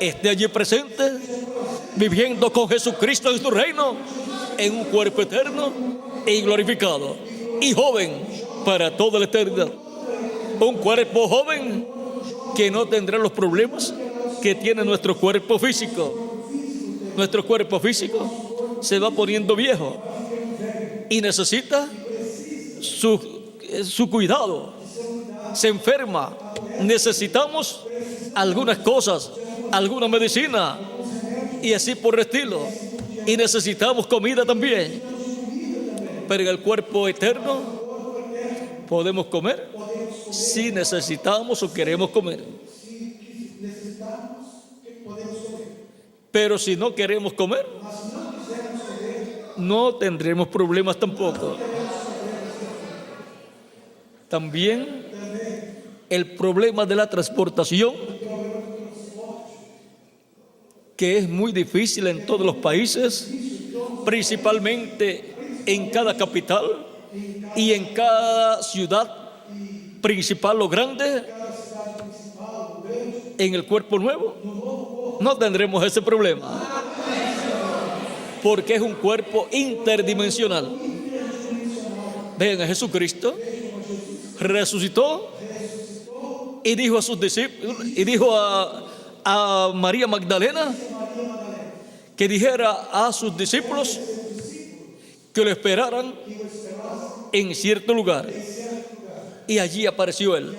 esté allí presente, viviendo con Jesucristo en su reino, en un cuerpo eterno y glorificado, y joven para toda la eternidad. Un cuerpo joven que no tendrá los problemas que tiene nuestro cuerpo físico. Nuestro cuerpo físico se va poniendo viejo y necesita su cuidado. Se enferma. Necesitamos algunas cosas, alguna medicina y así por el estilo. Y necesitamos comida también. Pero en el cuerpo eterno podemos comer si necesitamos o queremos comer. Pero si no queremos comer, no tendremos problemas tampoco. También el problema de la transportación que es muy difícil en todos los países, principalmente en cada capital y en cada ciudad principal o grande, en el cuerpo nuevo, no tendremos ese problema, porque es un cuerpo interdimensional. Vean a Jesucristo, resucitó y dijo a sus discípulos, y dijo a María Magdalena que dijera a sus discípulos que lo esperaran en cierto lugar, y allí apareció él.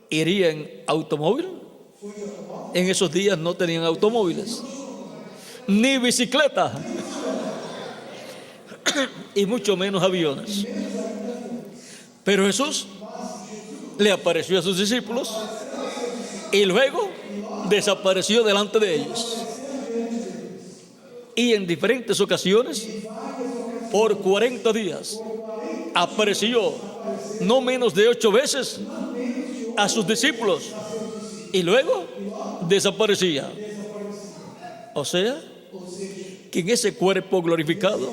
¿Iría en automóvil? En esos días no tenían automóviles, ni bicicleta, y mucho menos aviones. Pero Jesús le apareció a sus discípulos y luego desapareció delante de ellos. Y en diferentes ocasiones, por 40 días, apareció no menos de 8 veces a sus discípulos y luego desaparecía. O sea, que en ese cuerpo glorificado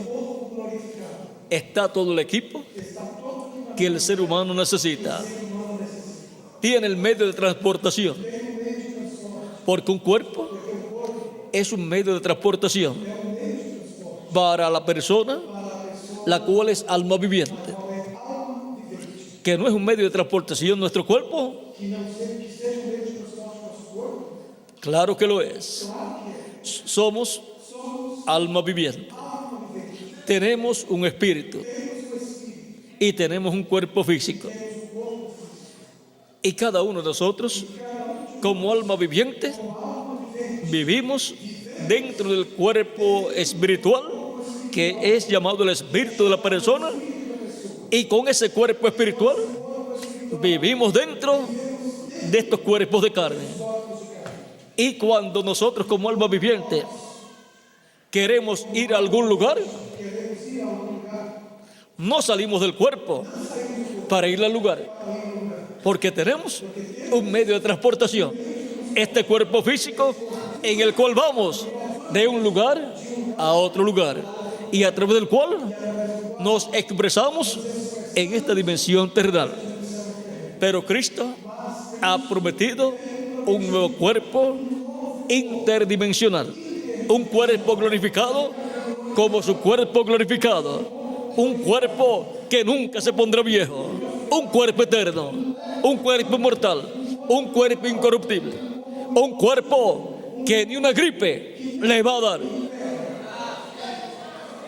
está todo el equipo que el ser humano necesita. Tiene el medio de transportación, porque un cuerpo es un medio de transportación para la persona, la cual es alma viviente. Que no es un medio de transportación nuestro cuerpo. Claro que lo es. Somos alma viviente. Tenemos un espíritu y tenemos un cuerpo físico. Y cada uno de nosotros, como alma viviente, vivimos dentro del cuerpo espiritual, que es llamado el espíritu de la persona, y con ese cuerpo espiritual vivimos dentro de estos cuerpos de carne. Y cuando nosotros como alma viviente queremos ir a algún lugar, no salimos del cuerpo para ir al lugar, porque tenemos un medio de transportación, este cuerpo físico en el cual vamos de un lugar a otro lugar, y a través del cual nos expresamos en esta dimensión terrenal. Pero Cristo ha prometido un nuevo cuerpo interdimensional, un cuerpo glorificado como su cuerpo glorificado, un cuerpo que nunca se pondrá viejo, un cuerpo eterno, un cuerpo inmortal, un cuerpo incorruptible, un cuerpo que ni una gripe le va a dar.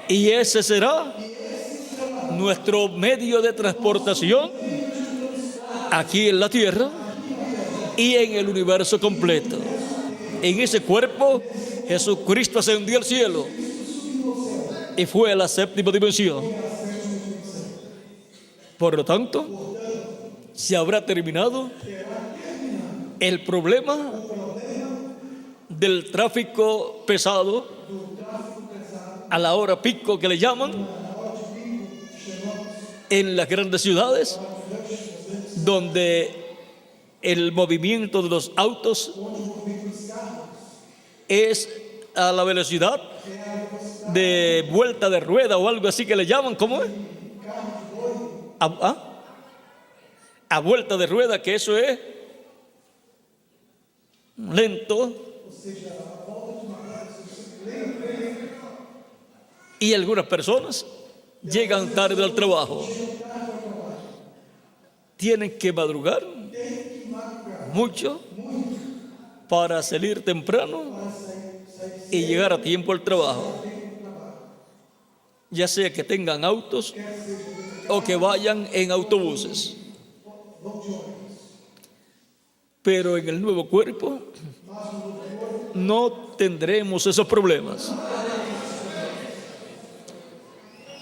Y ese será nuestro medio de transportación aquí en la tierra y en el universo completo. En ese cuerpo Jesucristo ascendió al cielo y fue a la séptima dimensión. Por lo tanto, se habrá terminado el problema del tráfico pesado a la hora pico que le llaman en las grandes ciudades, donde el movimiento de los autos es a la velocidad de vuelta de rueda o algo así que le llaman. ¿Cómo es? A vuelta de rueda, que eso es lento. Y algunas personas llegan tarde al trabajo. Tienen que madrugar mucho para salir temprano y llegar a tiempo al trabajo, ya sea que tengan autos o que vayan en autobuses. Pero en el nuevo cuerpo no tendremos esos problemas.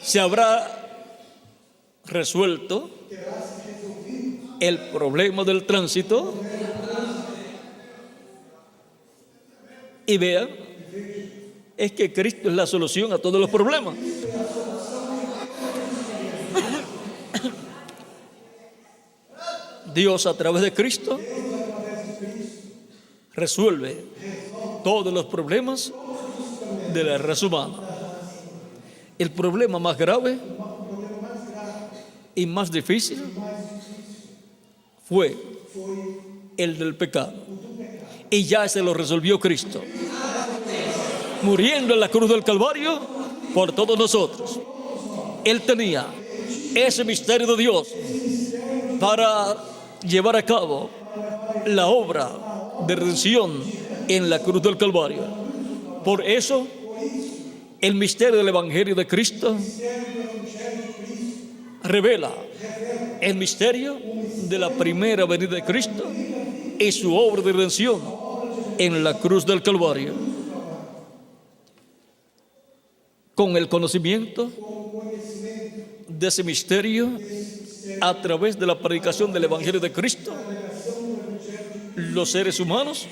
Se habrá resuelto el problema del tránsito. Y vean, es que Cristo es la solución a todos los problemas. Dios, a través de Cristo, resuelve todos los problemas de la raza humana. El problema más grave y más difícil fue el del pecado. Y ya se lo resolvió Cristo, muriendo en la cruz del Calvario por todos nosotros. Él tenía ese misterio de Dios para llevar a cabo la obra de redención en la cruz del Calvario. Por eso, el misterio del Evangelio de Cristo revela el misterio de la primera venida de Cristo y su obra de redención en la cruz del Calvario. Con el conocimiento de ese misterio, a través de la predicación del Evangelio de Cristo, los seres humanos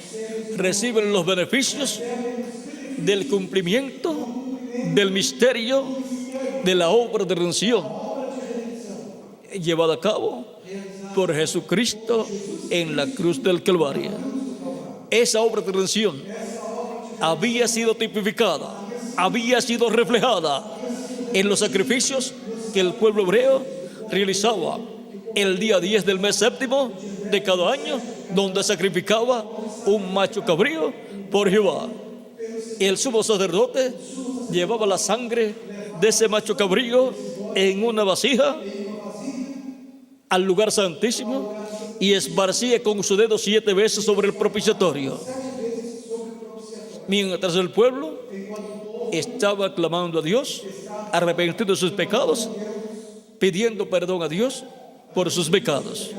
reciben los beneficios del cumplimiento del misterio de la obra de redención llevada a cabo por Jesucristo en la cruz del Calvario. Esa obra de redención había sido tipificada, había sido reflejada en los sacrificios que el pueblo hebreo realizaba el día 10 del mes séptimo de cada año, donde sacrificaba un macho cabrío por Jehová. El sumo sacerdote llevaba la sangre de ese macho cabrío en una vasija al lugar santísimo y esparcía con su dedo 7 veces sobre el propiciatorio, mientras el pueblo estaba clamando a Dios, arrepentido de sus pecados, pidiendo perdón a Dios por sus pecados.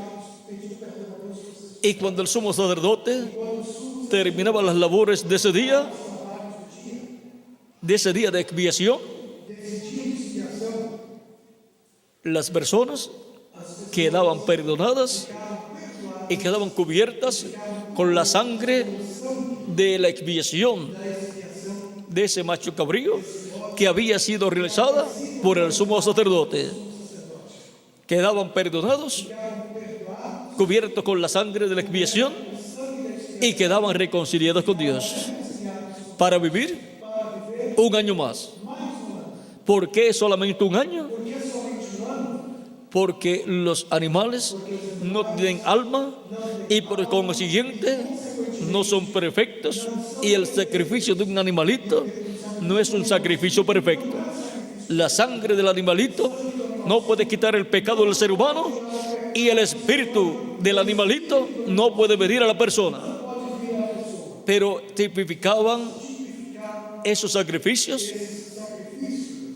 Y cuando el sumo sacerdote terminaba las labores de ese día de expiación, las personas quedaban perdonadas y quedaban cubiertas con la sangre de la expiación de ese macho cabrío que había sido realizada por el sumo sacerdote. Quedaban perdonados, cubiertos con la sangre de la expiación, y quedaban reconciliados con Dios para vivir un año más. ¿Por qué solamente un año? Porque los animales no tienen alma y por consiguiente no son perfectos, y el sacrificio de un animalito no es un sacrificio perfecto. La sangre del animalito no puede quitar el pecado del ser humano, y el espíritu del animalito no puede venir a la persona. Pero tipificaban esos sacrificios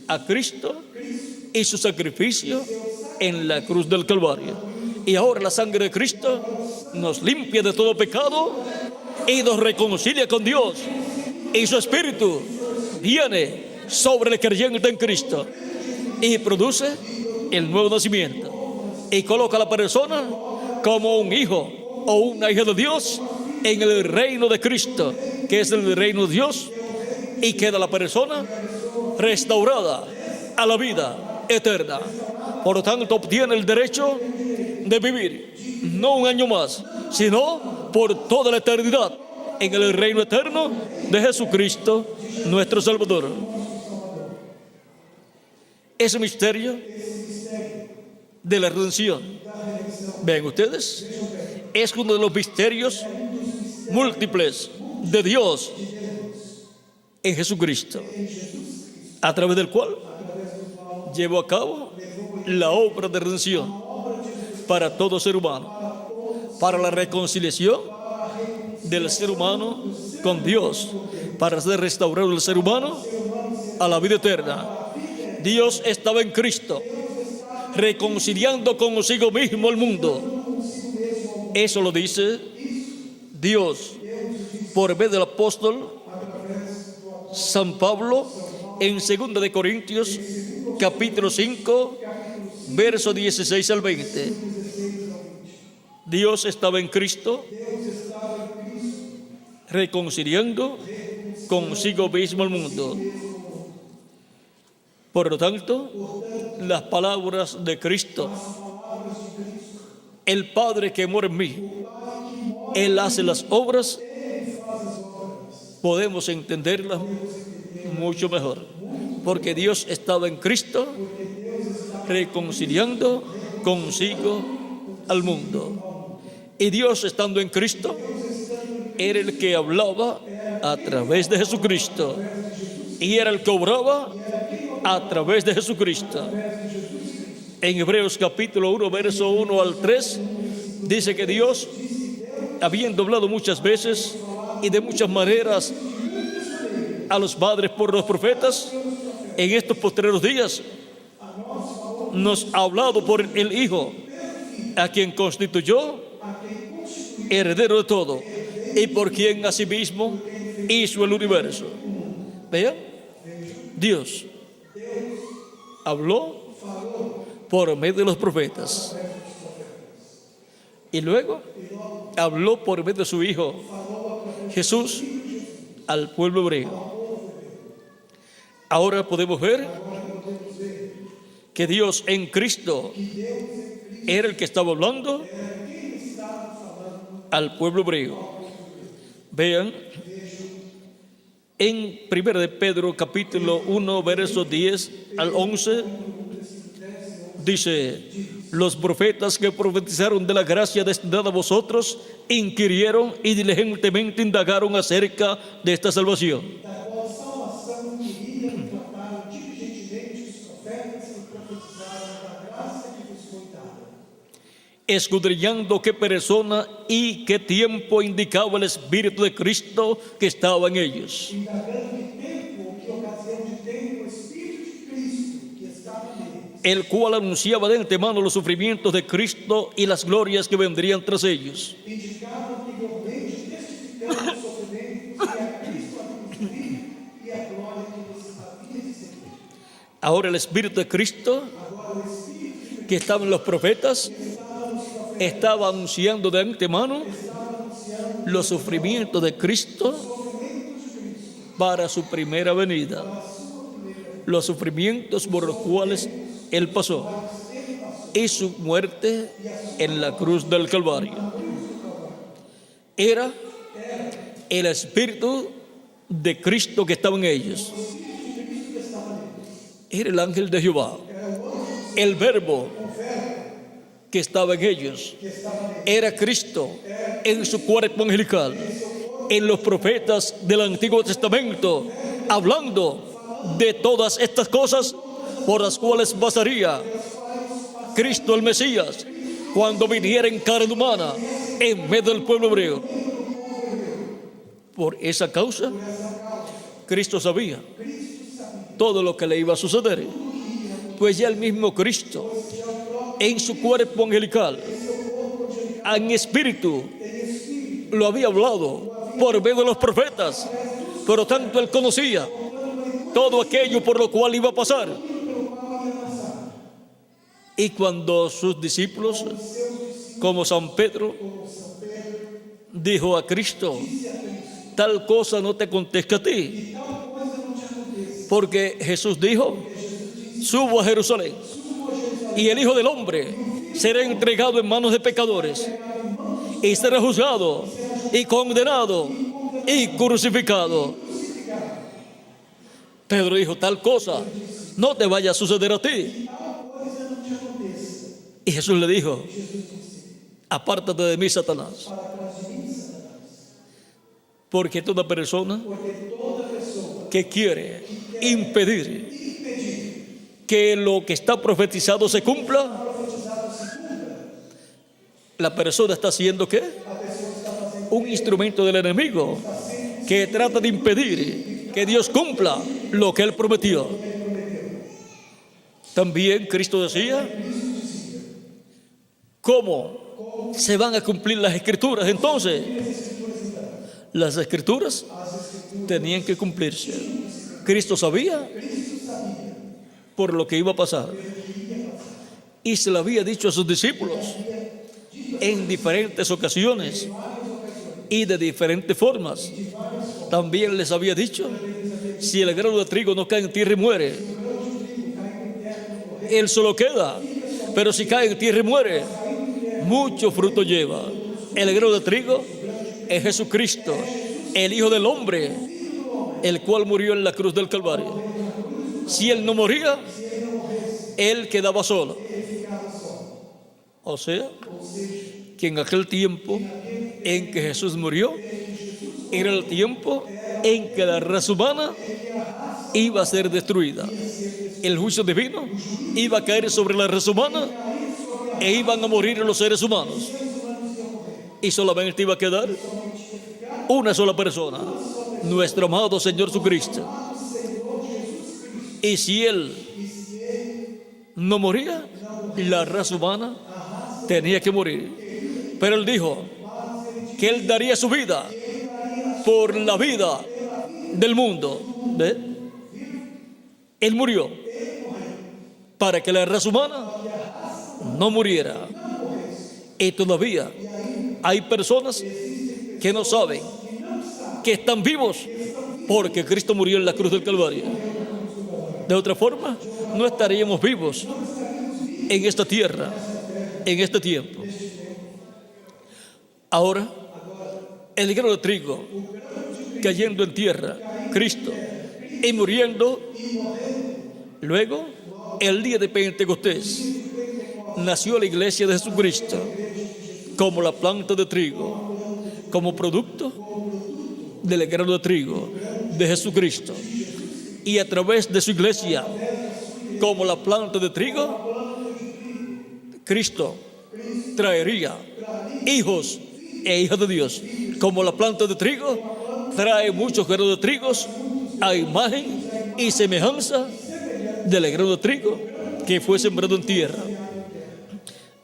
a Cristo y su sacrificio en la cruz del Calvario. Y ahora la sangre de Cristo nos limpia de todo pecado y nos reconcilia con Dios, y su espíritu viene sobre el creyente en Cristo y produce el nuevo nacimiento y coloca a la persona como un hijo o una hija de Dios en el reino de Cristo, que es el reino de Dios, y queda la persona restaurada a la vida eterna. Por lo tanto, obtiene el derecho de vivir no un año más, sino por toda la eternidad en el reino eterno de Jesucristo, nuestro Salvador. Ese misterio de la redención, vean ustedes, es uno de los misterios múltiples de Dios en Jesucristo, a través del cual llevó a cabo la obra de redención para todo ser humano, para la reconciliación del ser humano con Dios, para ser restaurado el ser humano a la vida eterna. Dios estaba en Cristo, reconciliando consigo mismo el mundo. Eso lo dice Dios por medio del apóstol San Pablo en 2 de Corintios capítulo 5 versos 16 al 20. Dios estaba en Cristo reconciliando consigo mismo el mundo. Por lo tanto, las palabras de Cristo: el Padre que mora en mí, Él hace las obras podemos entenderla mucho mejor. Porque Dios estaba en Cristo reconciliando consigo al mundo. Y Dios, estando en Cristo, era el que hablaba a través de Jesucristo. Y era el que obraba a través de Jesucristo. En Hebreos capítulo 1, verso 1 al 3, dice que Dios, habiendo hablado muchas veces y de muchas maneras a los padres por los profetas, en estos postreros días nos ha hablado por el Hijo, a quien constituyó heredero de todo y por quien asimismo hizo el universo. Vean, Dios habló por medio de los profetas y luego habló por medio de su Hijo Jesús al pueblo hebreo. Ahora podemos ver que Dios en Cristo era el que estaba hablando al pueblo hebreo. Vean, en 1 de Pedro capítulo 1, versos 10 al 11, dice: los profetas que profetizaron de la gracia destinada a vosotros inquirieron y diligentemente indagaron acerca de esta salvación, da qual salvação queriam e trataram diligentemente os profetas que profetizaram da graça que vos foi dada, escudriñando qué persona y qué tiempo indicaba el Espíritu de Cristo que estaba en ellos, indagando que tempo, que ocasião de tempo, o Espírito de Cristo que estava neles, el cual anunciaba de antemano los sufrimientos de Cristo y las glorias que vendrían tras ellos. indicaram anteriormente, testificando os sofrimentos que a Cristo havia sofrido e a glória que vos havia de servir. Ahora el Espíritu de Cristo Agora o Espírito que estaba en los profetas estaba anunciando de antemano los sufrimientos de Cristo para su primera venida, los sufrimientos por los cuales Él pasó y su muerte en la cruz del Calvario. Era el Espíritu de Cristo que estaba en ellos. Era el ángel de Jehová, el Verbo que estaba en ellos. Era Cristo en su cuerpo angelical, en los profetas del Antiguo Testamento, hablando de todas estas cosas por las cuales pasaría Cristo el Mesías cuando viniera en carne humana en medio del pueblo hebreo. Por esa causa, Cristo sabía todo lo que le iba a suceder, pues ya el mismo Cristo en su cuerpo angelical, en espíritu, lo había hablado por medio de los profetas. Por lo tanto, Él conocía todo aquello por lo cual iba a pasar. Y cuando sus discípulos, como San Pedro, dijo a Cristo: tal cosa no te acontezca a ti, porque Jesús dijo: subo a Jerusalén y el Hijo del Hombre será entregado en manos de pecadores y será juzgado y condenado y crucificado. Pedro dijo: tal cosa no te vaya a suceder a ti. Y Jesús le dijo: apártate de mí, Satanás, porque toda persona que quiere impedir que lo que está profetizado se cumpla, la persona está haciendo ¿qué? Un instrumento del enemigo que trata de impedir que Dios cumpla lo que Él prometió. También Cristo decía: ¿cómo se van a cumplir las Escrituras? Entonces, las Escrituras tenían que cumplirse. Cristo sabía por lo que iba a pasar y se lo había dicho a sus discípulos en diferentes ocasiones y de diferentes formas. También les había dicho: si el grano de trigo no cae en tierra y muere, él solo queda, pero si cae en tierra y muere, mucho fruto lleva. El grano de trigo es Jesucristo, el Hijo del Hombre, el cual murió en la cruz del Calvario. Si Él no moría, Él quedaba solo. O sea, que en aquel tiempo en que Jesús murió, era el tiempo en que la raza humana iba a ser destruida. El juicio divino iba a caer sobre la raza humana e iban a morir los seres humanos. Y solamente iba a quedar una sola persona, nuestro amado Señor Jesucristo. Y si Él no moría, la raza humana tenía que morir. Pero Él dijo que Él daría su vida por la vida del mundo. ¿Ve? Él murió para que la raza humana no muriera. Y todavía hay personas que no saben que están vivos porque Cristo murió en la cruz del Calvario. De otra forma, no estaríamos vivos en esta tierra, en este tiempo. Ahora, el grano de trigo cayendo en tierra, Cristo, y muriendo. Luego, el día de Pentecostés, nació la iglesia de Jesucristo como la planta de trigo, como producto del grano de trigo de Jesucristo. Y a través de su iglesia, como la planta de trigo, Cristo traería hijos e hijas de Dios. Como la planta de trigo trae muchos granos de trigos a imagen y semejanza del grano de trigo que fue sembrado en tierra.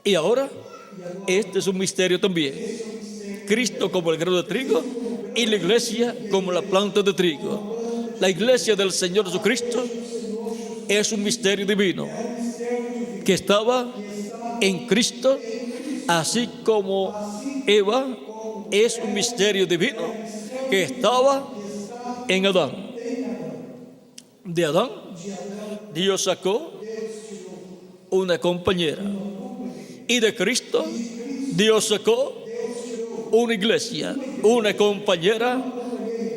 Y ahora, este es un misterio también. Cristo como el grano de trigo y la iglesia como la planta de trigo. La iglesia del Señor Jesucristo es un misterio divino que estaba en Cristo, así como Eva es un misterio divino que estaba en Adán. De Adán, Dios sacó una compañera, y de Cristo, Dios sacó una iglesia, una compañera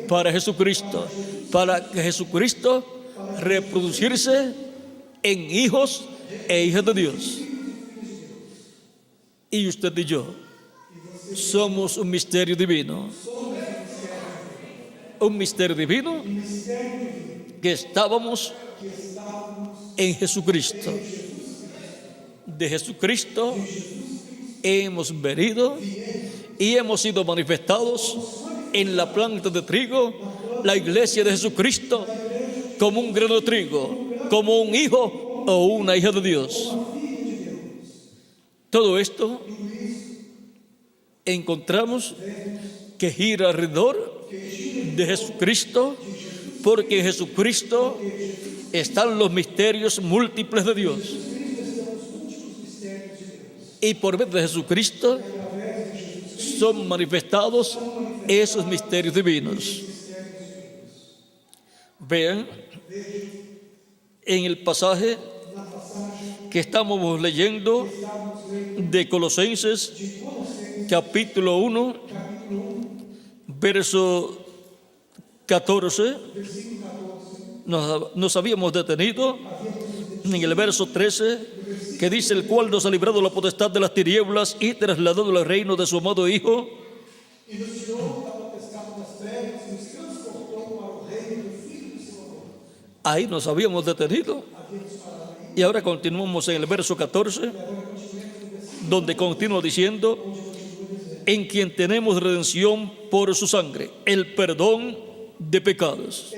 para Jesucristo, para que Jesucristo reproducirse en hijos e hijas de Dios. Y usted y yo somos un misterio divino. Un misterio divino que estábamos en Jesucristo. De Jesucristo hemos venido y hemos sido manifestados en la planta de trigo, la iglesia de Jesucristo, como un grano de trigo, como un hijo o una hija de Dios. Todo esto encontramos que gira alrededor de Jesucristo, porque en Jesucristo están los misterios múltiples de Dios. Y por medio de Jesucristo son manifestados esos misterios divinos. Vean en el pasaje que estamos leyendo de Colosenses, capítulo 1, verso 14. Nos habíamos detenido en el verso 13, que dice: el cual nos ha librado de la potestad de las tinieblas y trasladado al reino de su amado Hijo. Ahí nos habíamos detenido. Y ahora continuamos en el verso 14, donde continúa diciendo: en quien tenemos redención por su sangre, el perdón de pecados.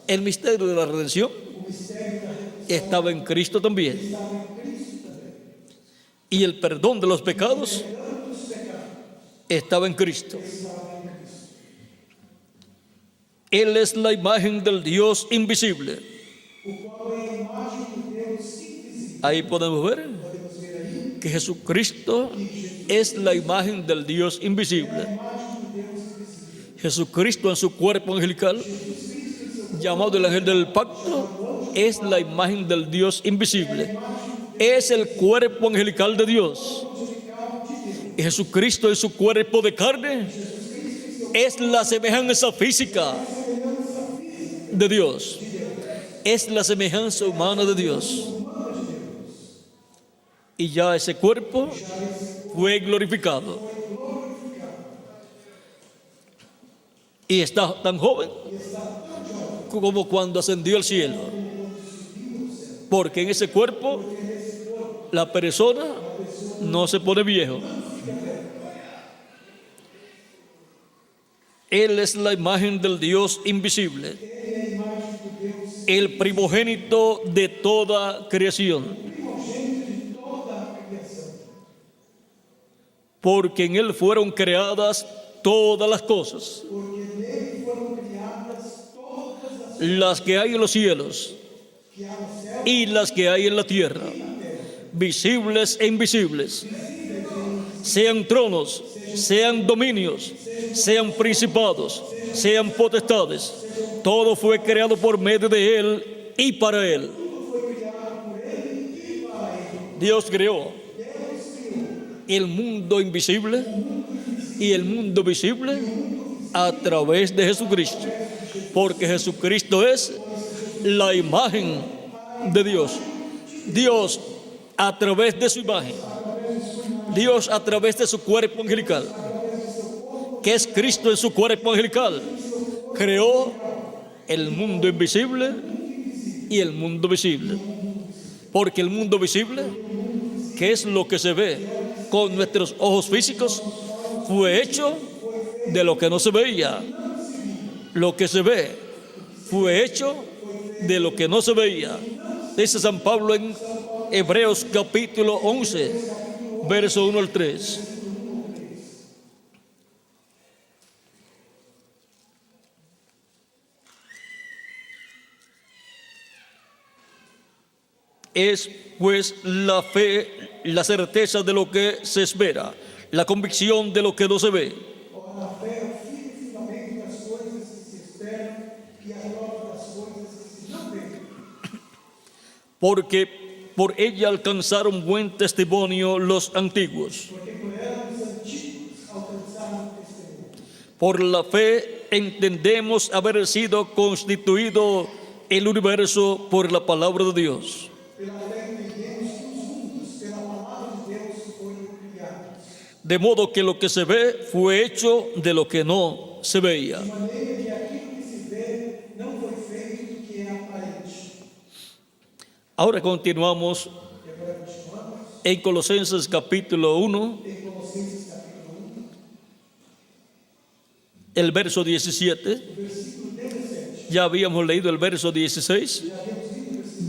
El misterio de la redención estaba en Cristo también. Y el perdón de los pecados estaba en Cristo. Él es la imagen del Dios invisible. Ahí podemos ver que Jesucristo es la imagen del Dios invisible. Jesucristo en su cuerpo angelical, llamado el ángel del pacto, es la imagen del Dios invisible. Es el cuerpo angelical de Dios. Y Jesucristo en su cuerpo de carne es la semejanza física de Dios. Es la semejanza humana de Dios. Y ya ese cuerpo fue glorificado. Y está tan joven como cuando ascendió al cielo. Porque en ese cuerpo la persona no se pone viejo. Él es la imagen del Dios invisible, el primogénito de toda creación. Porque en Él fueron creadas todas las cosas, las que hay en los cielos y las que hay en la tierra, visibles e invisibles, sean tronos, sean dominios, sean principados, sean potestades. Todo fue creado por medio de Él y para Él. Dios creó el mundo invisible y el mundo visible a través de Jesucristo, porque Jesucristo es la imagen de Dios. Dios a través de su imagen, Dios a través de su cuerpo angelical, que es Cristo en su cuerpo angelical, creó el mundo invisible y el mundo visible. Porque el mundo visible, que es lo que se ve con nuestros ojos físicos, fue hecho de lo que no se veía. Lo que se ve fue hecho de lo que no se veía. Dice San Pablo en Hebreos capítulo 11, verso 1 al 3. Es pues la fe, la certeza de lo que se espera, la convicción de lo que no se ve. Ora, a fé é o firme fundamento das coisas que se esperam e a prova das coisas que se não veem. Porque por ella alcanzaron buen testimonio los antiguos. Porque por ela os antigos alcançaram o testemunho. Por la fe entendemos haber sido constituido el universo por la palabra de Dios. Pela fé entendemos que os mundos, pela palavra de Deus, foram criados. De modo que lo que se ve fue hecho de lo que no se veía. De maneira que aquilo que se vê não foi feito do que é aparente. Ahora continuamos en Colosenses capítulo 1, Em Colossenses capítulo 1, el verso 17. versículo 17. Ya habíamos leído el verso 16,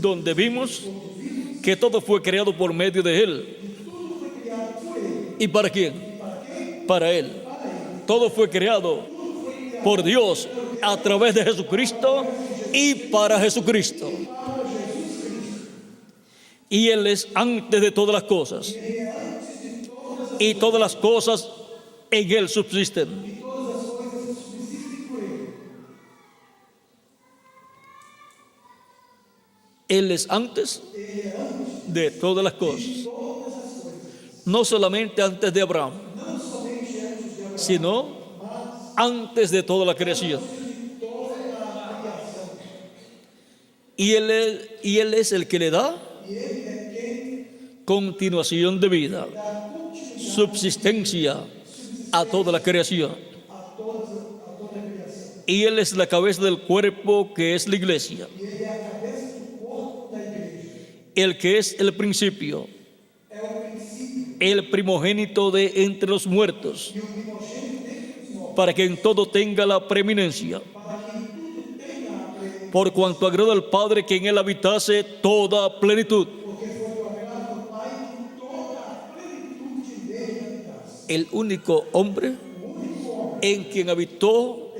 donde vimos que todo fue creado por medio de Él. ¿Y para quién? Para Él. Todo fue creado por Dios a través de Jesucristo y para Jesucristo. Y Él es antes de todas las cosas. Y todas las cosas en Él subsisten. Él es antes de todas las cosas. No solamente antes de Abraham, sino antes de toda la creación. Y Él es el que le da continuación de vida, subsistencia a toda la creación. Y Él es la cabeza del cuerpo que es la iglesia. El que es el principio, el primogénito de entre los muertos, para que en todo tenga la preeminencia. Por cuanto agrada al Padre que en Él habitase toda plenitud. El único hombre en quien habitó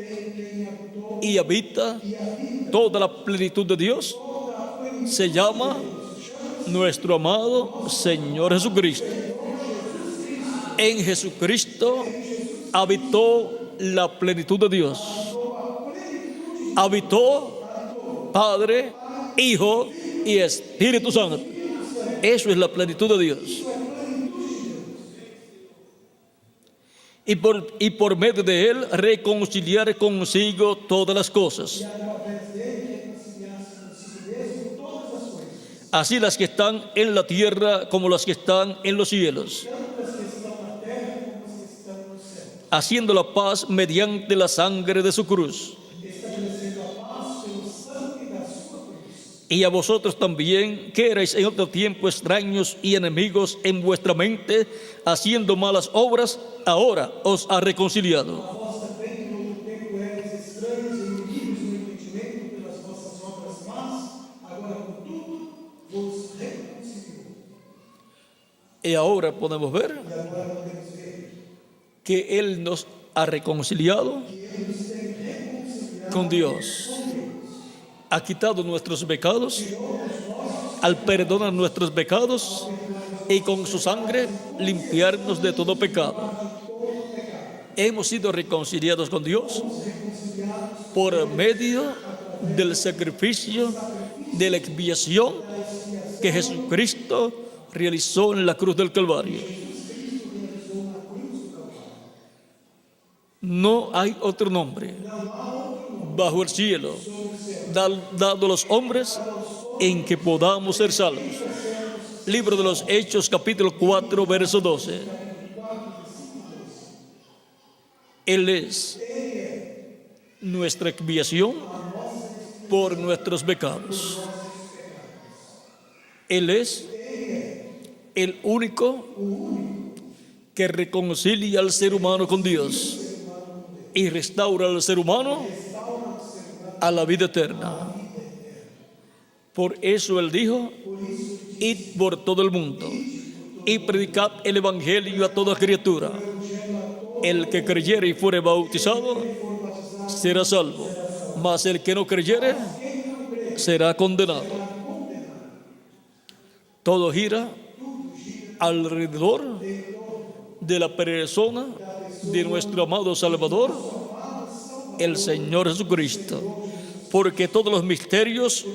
y habita toda la plenitud de Dios se llama nuestro amado Señor Jesucristo. En Jesucristo habitó la plenitud de Dios. Habitó Padre, Hijo y Espíritu Santo. Eso es la plenitud de Dios. y por medio de él reconciliar consigo todas las cosas, e através dele reconciliar-se consigo mesmo todas as coisas, así las que están en la tierra como las que están en los cielos, tanto as que estão na terra como as que estão no céu, haciendo la paz mediante la sangre de su cruz. estabelecendo a paz pelo sangue da sua cruz. Y a vosotros también, que erais en otro tiempo extraños y enemigos en vuestra mente, haciendo malas obras, ahora os ha reconciliado. Vós também, que no outro tempo eres estranhos e inimigos no entendimento pelas vossas obras más, agora contudo vos reconciliou. Y ahora podemos ver E agora podemos ver que Él nos ha reconciliado que ele nos tem reconciliado con Dios, ha quitado nuestros pecados, al perdonar nuestros pecados y con su sangre limpiarnos de todo pecado. Hemos sido reconciliados con Dios por medio del sacrificio de la expiación que Jesucristo realizó en la cruz del Calvario. No hay otro nombre bajo el cielo dado a los hombres en que podamos ser salvos. Libro de los Hechos, capítulo 4, verso 12. Él es nuestra expiación por nuestros pecados. Él es el único que reconcilia al ser humano con Dios y restaura al ser humano a la vida eterna. Por eso Él dijo: id por todo el mundo y predicad el evangelio a toda criatura. El que creyere y fuere bautizado será salvo, mas el que no creyere será condenado. Todo gira alrededor de la persona de nuestro amado Salvador, el Señor Jesucristo, porque todos los misterios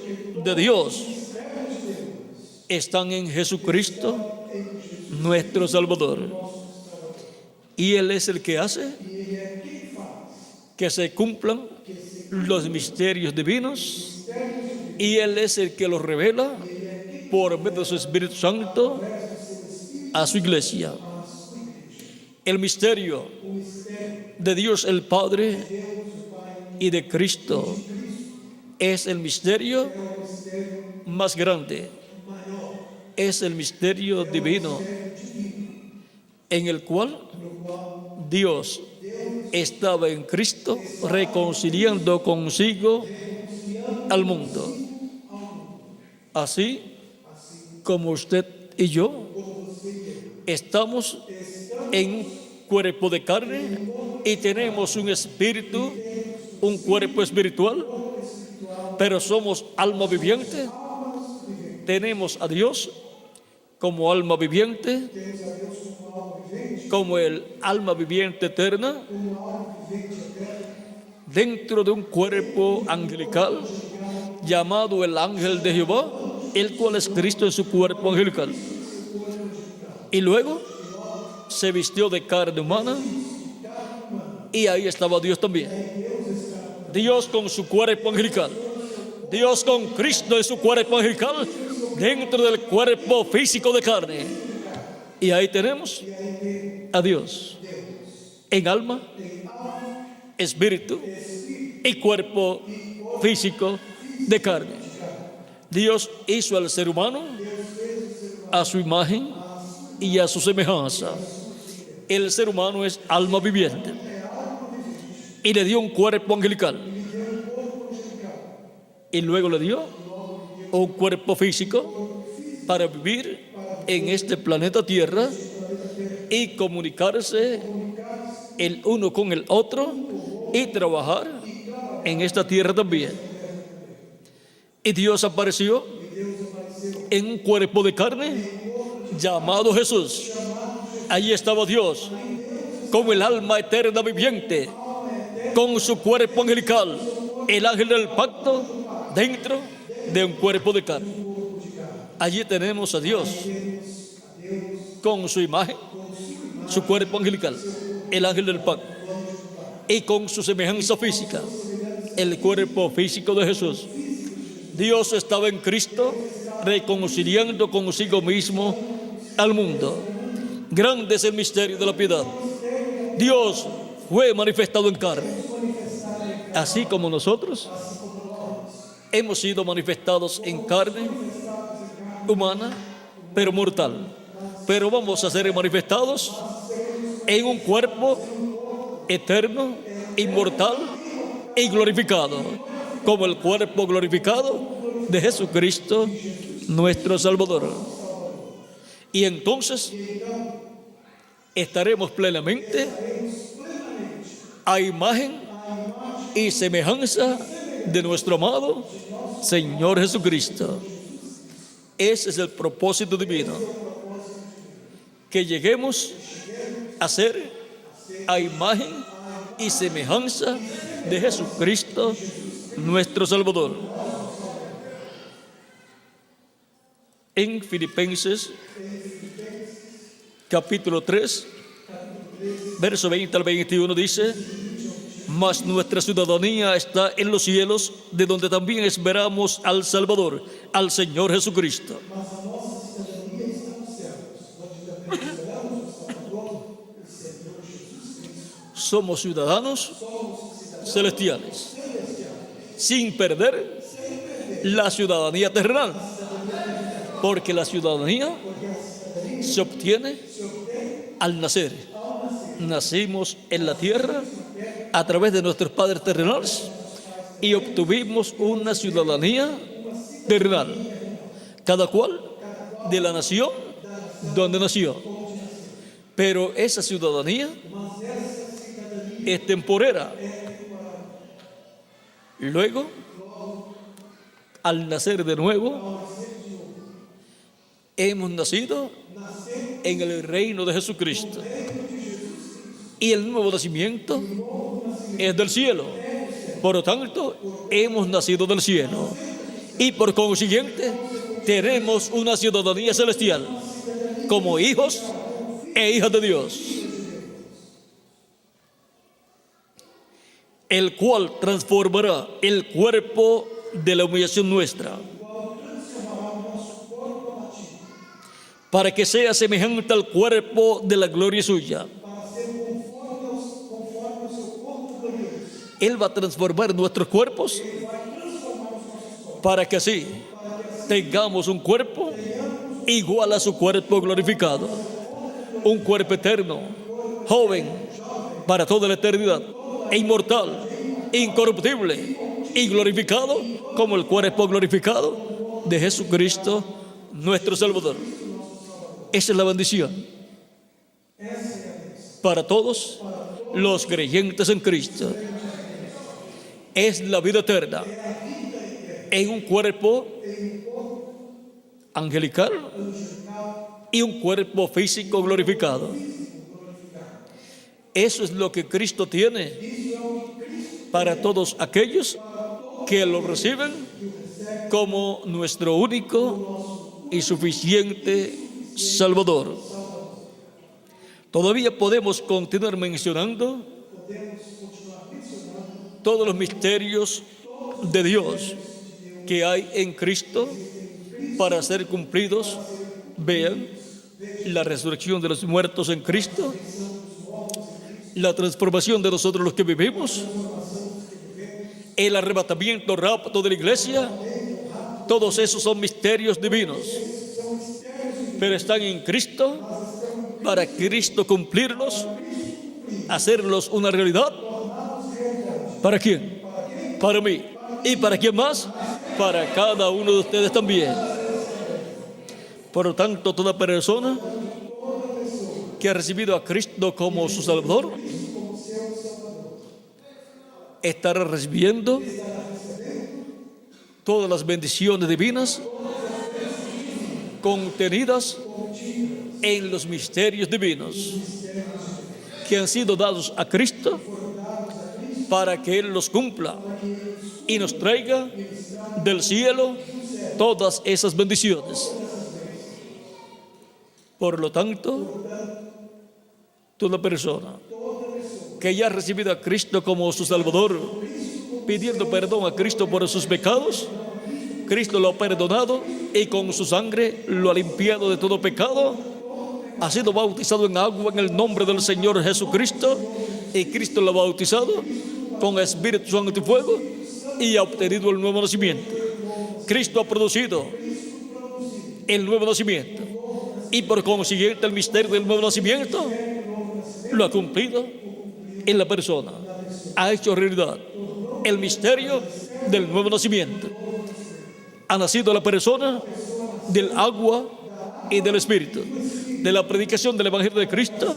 de Dios están en Jesucristo, nuestro Salvador. Y Él es el que hace que se cumplan los misterios divinos, y Él es el que los revela por medio de su Espíritu Santo a su iglesia. El misterio de Dios el Padre y de Cristo es el misterio más grande. Es el misterio divino en el cual Dios estaba en Cristo reconciliando consigo al mundo. Así como usted y yo estamos en un cuerpo de carne y tenemos un espíritu, un cuerpo espiritual, pero somos alma viviente. Tenemos a Dios como alma viviente, como el alma viviente eterna, dentro de un cuerpo angelical llamado el ángel de Jehová, el cual es Cristo en su cuerpo angelical. Y luego se vistió de carne humana y ahí estaba Dios también. Dios con su cuerpo angelical, Dios con Cristo en su cuerpo angelical, dentro del cuerpo físico de carne. Y ahí tenemos a Dios en alma, espíritu y cuerpo físico de carne. Dios hizo al ser humano a su imagen y a su semejanza. El ser humano es alma viviente y le dio un cuerpo angelical, y luego le dio un cuerpo físico para vivir en este planeta Tierra y comunicarse el uno con el otro y trabajar en esta tierra también. Y Dios apareció en un cuerpo de carne llamado Jesús. Allí estaba Dios como el alma eterna viviente, con su cuerpo angelical, el ángel del pacto, dentro de un cuerpo de carne. Allí tenemos a Dios con su imagen, su cuerpo angelical. el ángel del pacto, y con su semejanza física, el cuerpo físico de Jesús. Dios estaba en Cristo, reconciliando consigo mismo al mundo. Grande es el misterio de la piedad. Dios fue manifestado en carne, así como nosotros hemos sido manifestados en carne humana, pero mortal. Pero vamos a ser manifestados en un cuerpo eterno, inmortal y glorificado, como el cuerpo glorificado de Jesucristo, nuestro Salvador. Y entonces estaremos plenamente a imagen y semejanza de nuestro amado Señor Jesucristo. Ese es el propósito divino, que lleguemos a ser a imagen y semejanza de Jesucristo, nuestro Salvador. En Filipenses capítulo 3, verso 20 al 21 dice: mas nuestra ciudadanía está en los cielos, de donde también esperamos al Salvador, al Señor Jesucristo. Somos ciudadanos celestiales, sin perder la ciudadanía terrenal, porque la ciudadanía se obtiene al nacer. Nacimos en la tierra a través de nuestros padres terrenales y obtuvimos una ciudadanía terrenal, cada cual de la nación donde nació. Pero esa ciudadanía es temporera. Luego, al nacer de nuevo, hemos nacido en el reino de Jesucristo. Y el nuevo nacimiento es del cielo. Por lo tanto, hemos nacido del cielo. Y por consiguiente, tenemos una ciudadanía celestial, como hijos e hijas de Dios, el cual transformará el cuerpo de la humillación nuestra, para que sea semejante al cuerpo de la gloria suya. Él va a transformar nuestros cuerpos para que así tengamos un cuerpo igual a su cuerpo glorificado, un cuerpo eterno, joven para toda la eternidad, e inmortal, incorruptible y glorificado como el cuerpo glorificado de Jesucristo, nuestro Salvador. Esa es la bendición para todos los creyentes en Cristo. Es la vida eterna en un cuerpo angelical y un cuerpo físico glorificado. Eso es lo que Cristo tiene para todos aquellos que lo reciben como nuestro único y suficiente Salvador. Todavía podemos continuar mencionando todos los misterios de Dios que hay en Cristo para ser cumplidos. Vean la resurrección de los muertos en Cristo, la transformación de nosotros los que vivimos, el arrebatamiento, rapto de la iglesia. Todos esos son misterios divinos, pero están en Cristo, para Cristo cumplirlos, hacerlos una realidad. ¿Para quién? Para mí. ¿Y para quién más? Para cada uno de ustedes también. Por lo tanto, toda persona que ha recibido a Cristo como su Salvador estará recibiendo todas las bendiciones divinas contenidas en los misterios divinos que han sido dados a Cristo para que Él los cumpla y nos traiga del cielo todas esas bendiciones. Por lo tanto, toda persona que ya ha recibido a Cristo como su Salvador, pidiendo perdón a Cristo por sus pecados, Cristo lo ha perdonado y con su sangre lo ha limpiado de todo pecado. Ha sido bautizado en agua en el nombre del Señor Jesucristo y Cristo lo ha bautizado con Espíritu Santo y fuego y ha obtenido el nuevo nacimiento. Cristo ha producido el nuevo nacimiento y por consiguiente el misterio del nuevo nacimiento lo ha cumplido en la persona. Ha hecho realidad el misterio del nuevo nacimiento. Ha nacido la persona del agua y del Espíritu, de la predicación del Evangelio de Cristo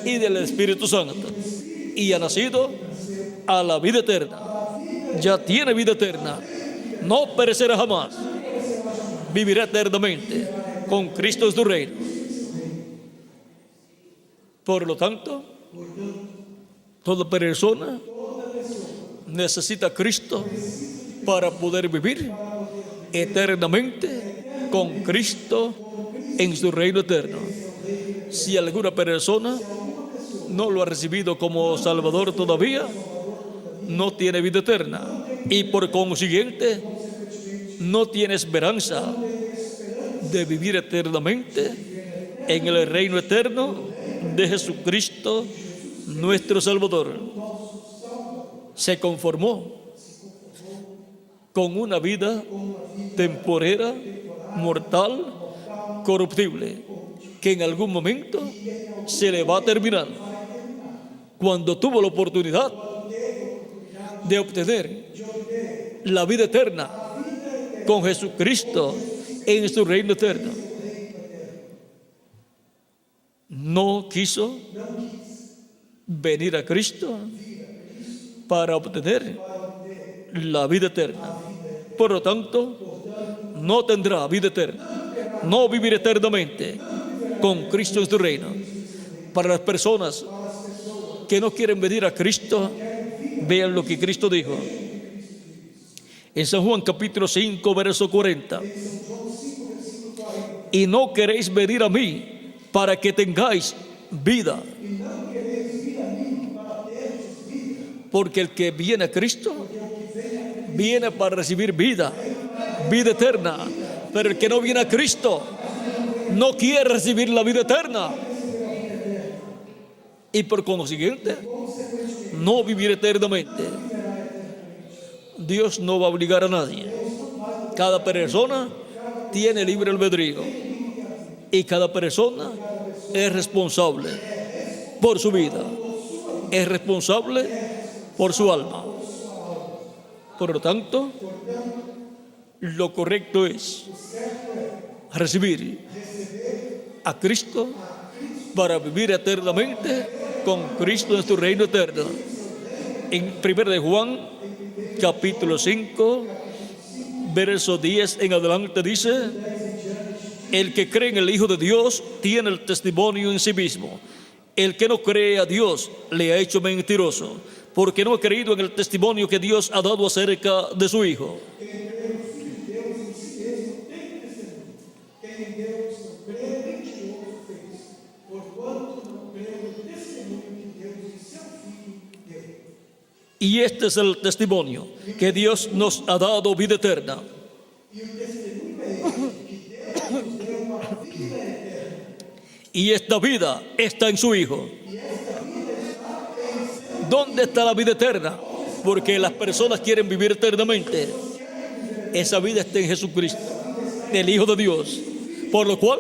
y del Espíritu Santo, y ha nacido a la vida eterna. Ya tiene vida eterna, no perecerá jamás, vivirá eternamente con Cristo en su reino. Por lo tanto, toda persona necesita a Cristo para poder vivir eternamente con Cristo en su reino eterno. Si alguna persona no lo ha recibido como Salvador todavía, no tiene vida eterna y por consiguiente no tiene esperanza de vivir eternamente en el reino eterno de Jesucristo, nuestro Salvador. Se conformó con una vida temporera, mortal, corruptible, que en algún momento se le va a terminar. Cuando tuvo la oportunidad de obtener la vida eterna con Jesucristo en su reino eterno, no quiso venir a Cristo para obtener la vida eterna. Por lo tanto, no tendrá vida eterna, no vivirá eternamente con Cristo en su reino. Para las personas que no quieren venir a Cristo, vean lo que Cristo dijo en San Juan capítulo 5 verso 40: y no queréis venir a mí para que tengáis vida, porque el que viene a Cristo viene para recibir vida, vida eterna. Pero el que no viene a Cristo no quiere recibir la vida eterna y por consiguiente no vivir eternamente. Dios no va a obligar a nadie. Cada persona tiene libre albedrío y cada persona es responsable por su vida, es responsable por su alma. Por lo tanto, lo correcto es recibir a Cristo para vivir eternamente con Cristo en su reino eterno. En 1 de Juan capítulo 5 verso 10 en adelante dice: el que cree en el Hijo de Dios tiene el testimonio en sí mismo. El que no cree a Dios le ha hecho mentiroso, porque no ha creído en el testimonio que Dios ha dado acerca de su Hijo. Y este es el testimonio, que Dios nos ha dado vida eterna. Y esta vida está en su Hijo. ¿Dónde está la vida eterna? Porque las personas quieren vivir eternamente. Esa vida está en Jesucristo, el Hijo de Dios. Por lo cual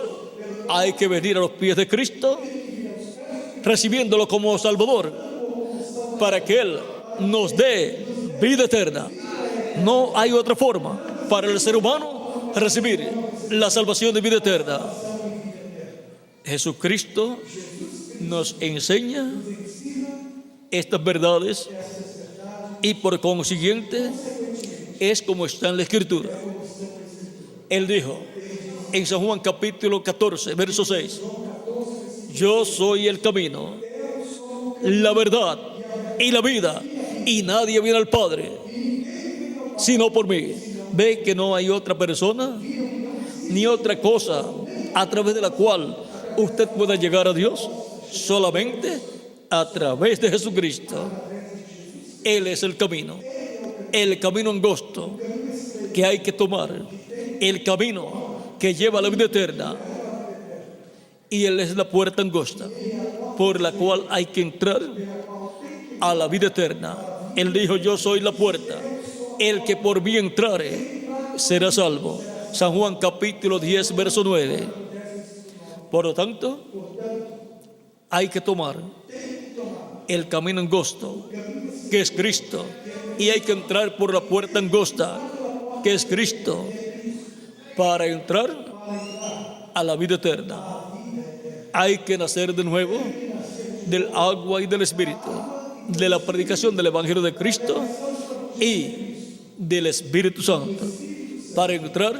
hay que venir a los pies de Cristo, recibiéndolo como Salvador, para que Él nos dé vida eterna. No hay otra forma para el ser humano recibir la salvación de vida eterna. Jesucristo nos enseña estas verdades y por consiguiente es como está en la Escritura. Él dijo en San Juan capítulo 14 verso 6: yo soy el camino, la verdad y la vida, y nadie viene al Padre sino por mí. Ve que no hay otra persona ni otra cosa a través de la cual usted pueda llegar a Dios, solamente a través de Jesucristo. Él es el camino angosto que hay que tomar, el camino que lleva a la vida eterna. Y Él es la puerta angosta por la cual hay que entrar a la vida eterna. Él dijo: yo soy la puerta, el que por mí entrare será salvo. San Juan capítulo 10 verso 9. Por lo tanto, hay que tomar el camino angosto, que es Cristo, y hay que entrar por la puerta angosta, que es Cristo, para entrar a la vida eterna. Hay que nacer de nuevo del agua y del Espíritu, de la predicación del Evangelio de Cristo y del Espíritu Santo, para entrar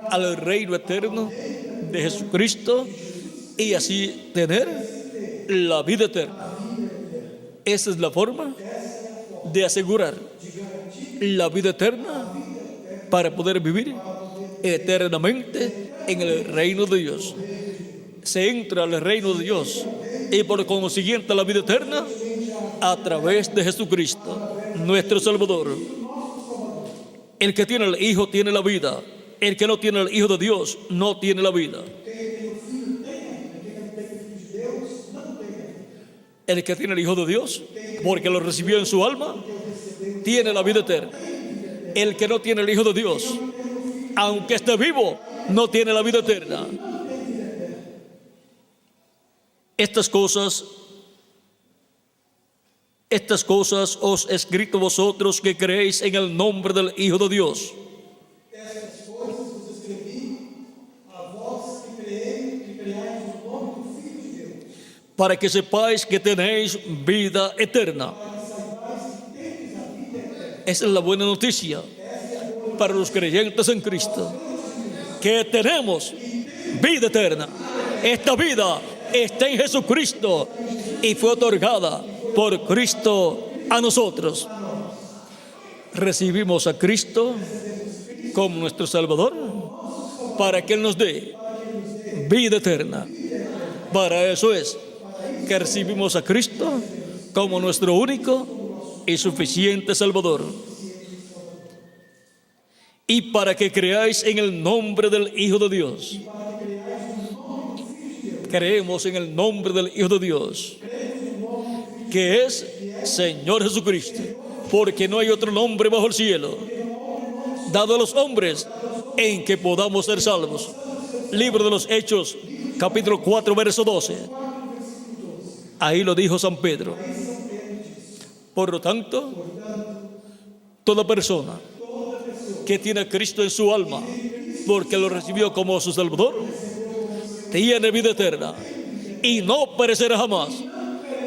al reino eterno de Jesucristo y así tener la vida eterna. Esa es la forma de asegurar la vida eterna para poder vivir eternamente en el reino de Dios. Se entra al reino de Dios y por consiguiente a la vida eterna a través de Jesucristo, nuestro Salvador. El que tiene el Hijo tiene la vida. El que no tiene el Hijo de Dios no tiene la vida. El que tiene el Hijo de Dios, porque lo recibió en su alma, tiene la vida eterna. El que no tiene el Hijo de Dios, aunque esté vivo, no tiene la vida eterna. Estas cosas os he escrito vosotros que creéis en el nombre del Hijo de Dios. Estas coisas vos escrevi a vós que creais no nome do Filho de Deus, Para que sepáis que tenéis vida eterna. Esa es la buena noticia para los creyentes en Cristo, que tenemos vida eterna. Esta vida está en Jesucristo y fue otorgada por Cristo a nosotros. Recibimos a Cristo como nuestro Salvador para que Él nos dé vida eterna. Para eso es que recibimos a Cristo como nuestro único y suficiente Salvador. Y para que creáis en el nombre del Hijo de Dios. Creemos en el nombre del Hijo de Dios, que es Señor Jesucristo, porque no hay otro nombre bajo el cielo dado a los hombres en que podamos ser salvos. Libro de los Hechos, capítulo 4, verso 12. Ahí lo dijo San Pedro. Por lo tanto, toda persona que tiene a Cristo en su alma, porque lo recibió como su Salvador, tiene vida eterna y no perecerá jamás.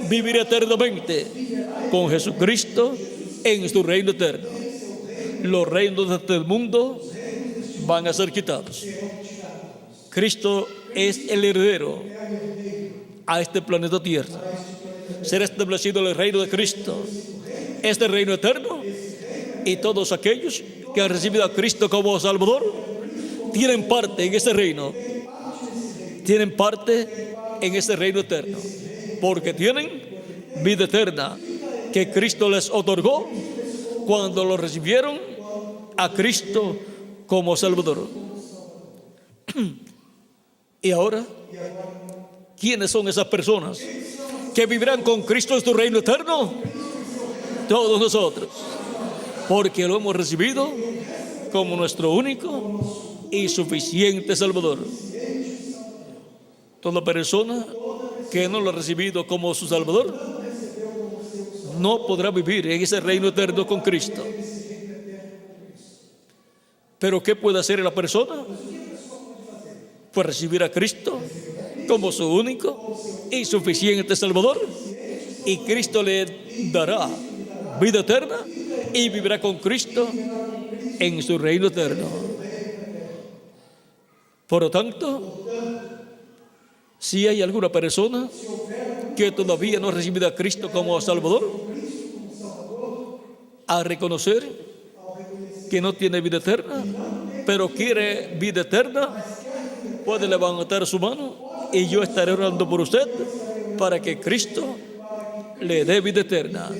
Vivirá eternamente con Jesucristo en su reino eterno. Los reinos de este mundo van a ser quitados. Cristo es el heredero a este planeta Tierra. Será establecido el reino de Cristo, este reino eterno, y todos aquellos que han recibido a Cristo como Salvador tienen parte en ese reino. Tienen parte en ese reino eterno, porque tienen vida eterna que Cristo les otorgó cuando lo recibieron a Cristo como Salvador. Y ahora, ¿quiénes son esas personas que vivirán con Cristo en su reino eterno? Todos nosotros, porque lo hemos recibido como nuestro único y suficiente Salvador. Toda persona que no lo ha recibido como su Salvador no podrá vivir en ese reino eterno con Cristo. Pero ¿qué puede hacer la persona? Pues recibir a Cristo como su único y suficiente Salvador, y Cristo le dará vida eterna y vivirá con Cristo en su reino eterno. Por lo tanto, si hay alguna persona que todavía no ha recibido a Cristo como Salvador, a reconocer que no tiene vida eterna, pero quiere vida eterna, puede levantar su mano y yo estaré orando por usted para que Cristo le dé vida eterna.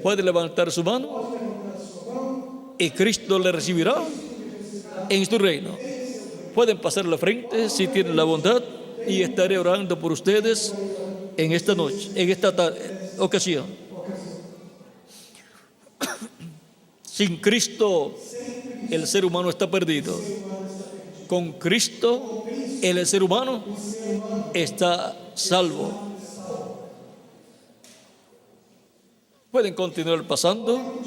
Puede levantar su mano y Cristo le recibirá en su reino. Pueden pasar la frente si tienen la bondad y estaré orando por ustedes en esta noche, en esta ocasión. Sin Cristo el ser humano está perdido. Con Cristo el ser humano está salvo. Pueden continuar pasando.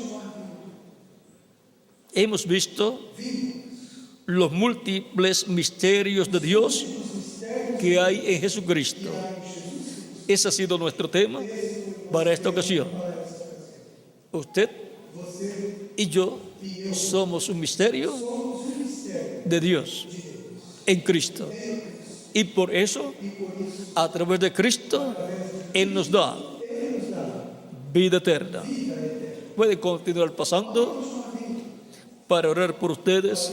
Hemos visto los múltiples misterios de Dios que hay en Jesucristo. Ese ha sido nuestro tema para esta ocasión. Usted y yo somos un misterio de Dios en Cristo. Y por eso, a través de Cristo, Él nos da vida eterna. Puede continuar pasando para orar por ustedes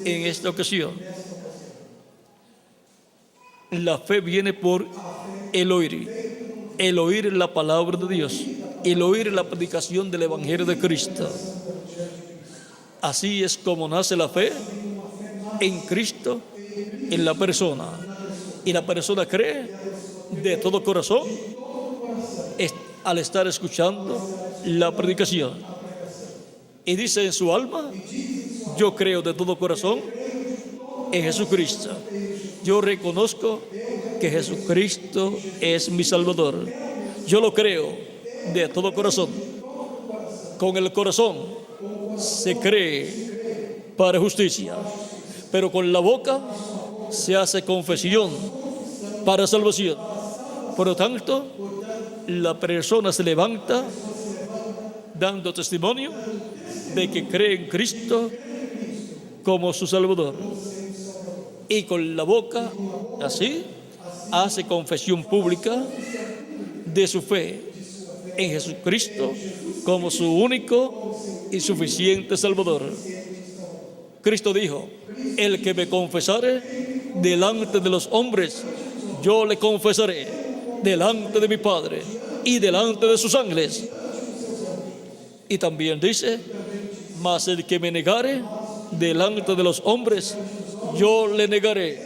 en esta ocasión. La fe viene por el oír la palabra de Dios, el oír la predicación del Evangelio de Cristo. Así es como nace la fe en Cristo, en la persona. Y la persona cree de todo corazón al estar escuchando la predicación. Y dice en su alma: yo creo de todo corazón en Jesucristo. Yo reconozco que Jesucristo es mi Salvador. Yo lo creo de todo corazón. Con el corazón se cree para justicia, pero con la boca se hace confesión para salvación. Por lo tanto, la persona se levanta dando testimonio de que cree en Cristo como su Salvador. Y con la boca, así, hace confesión pública de su fe en Jesucristo como su único y suficiente Salvador. Cristo dijo: el que me confesare delante de los hombres, yo le confesaré delante de mi Padre y delante de sus ángeles. Y también dice: mas el que me negare delante de los hombres, yo le negaré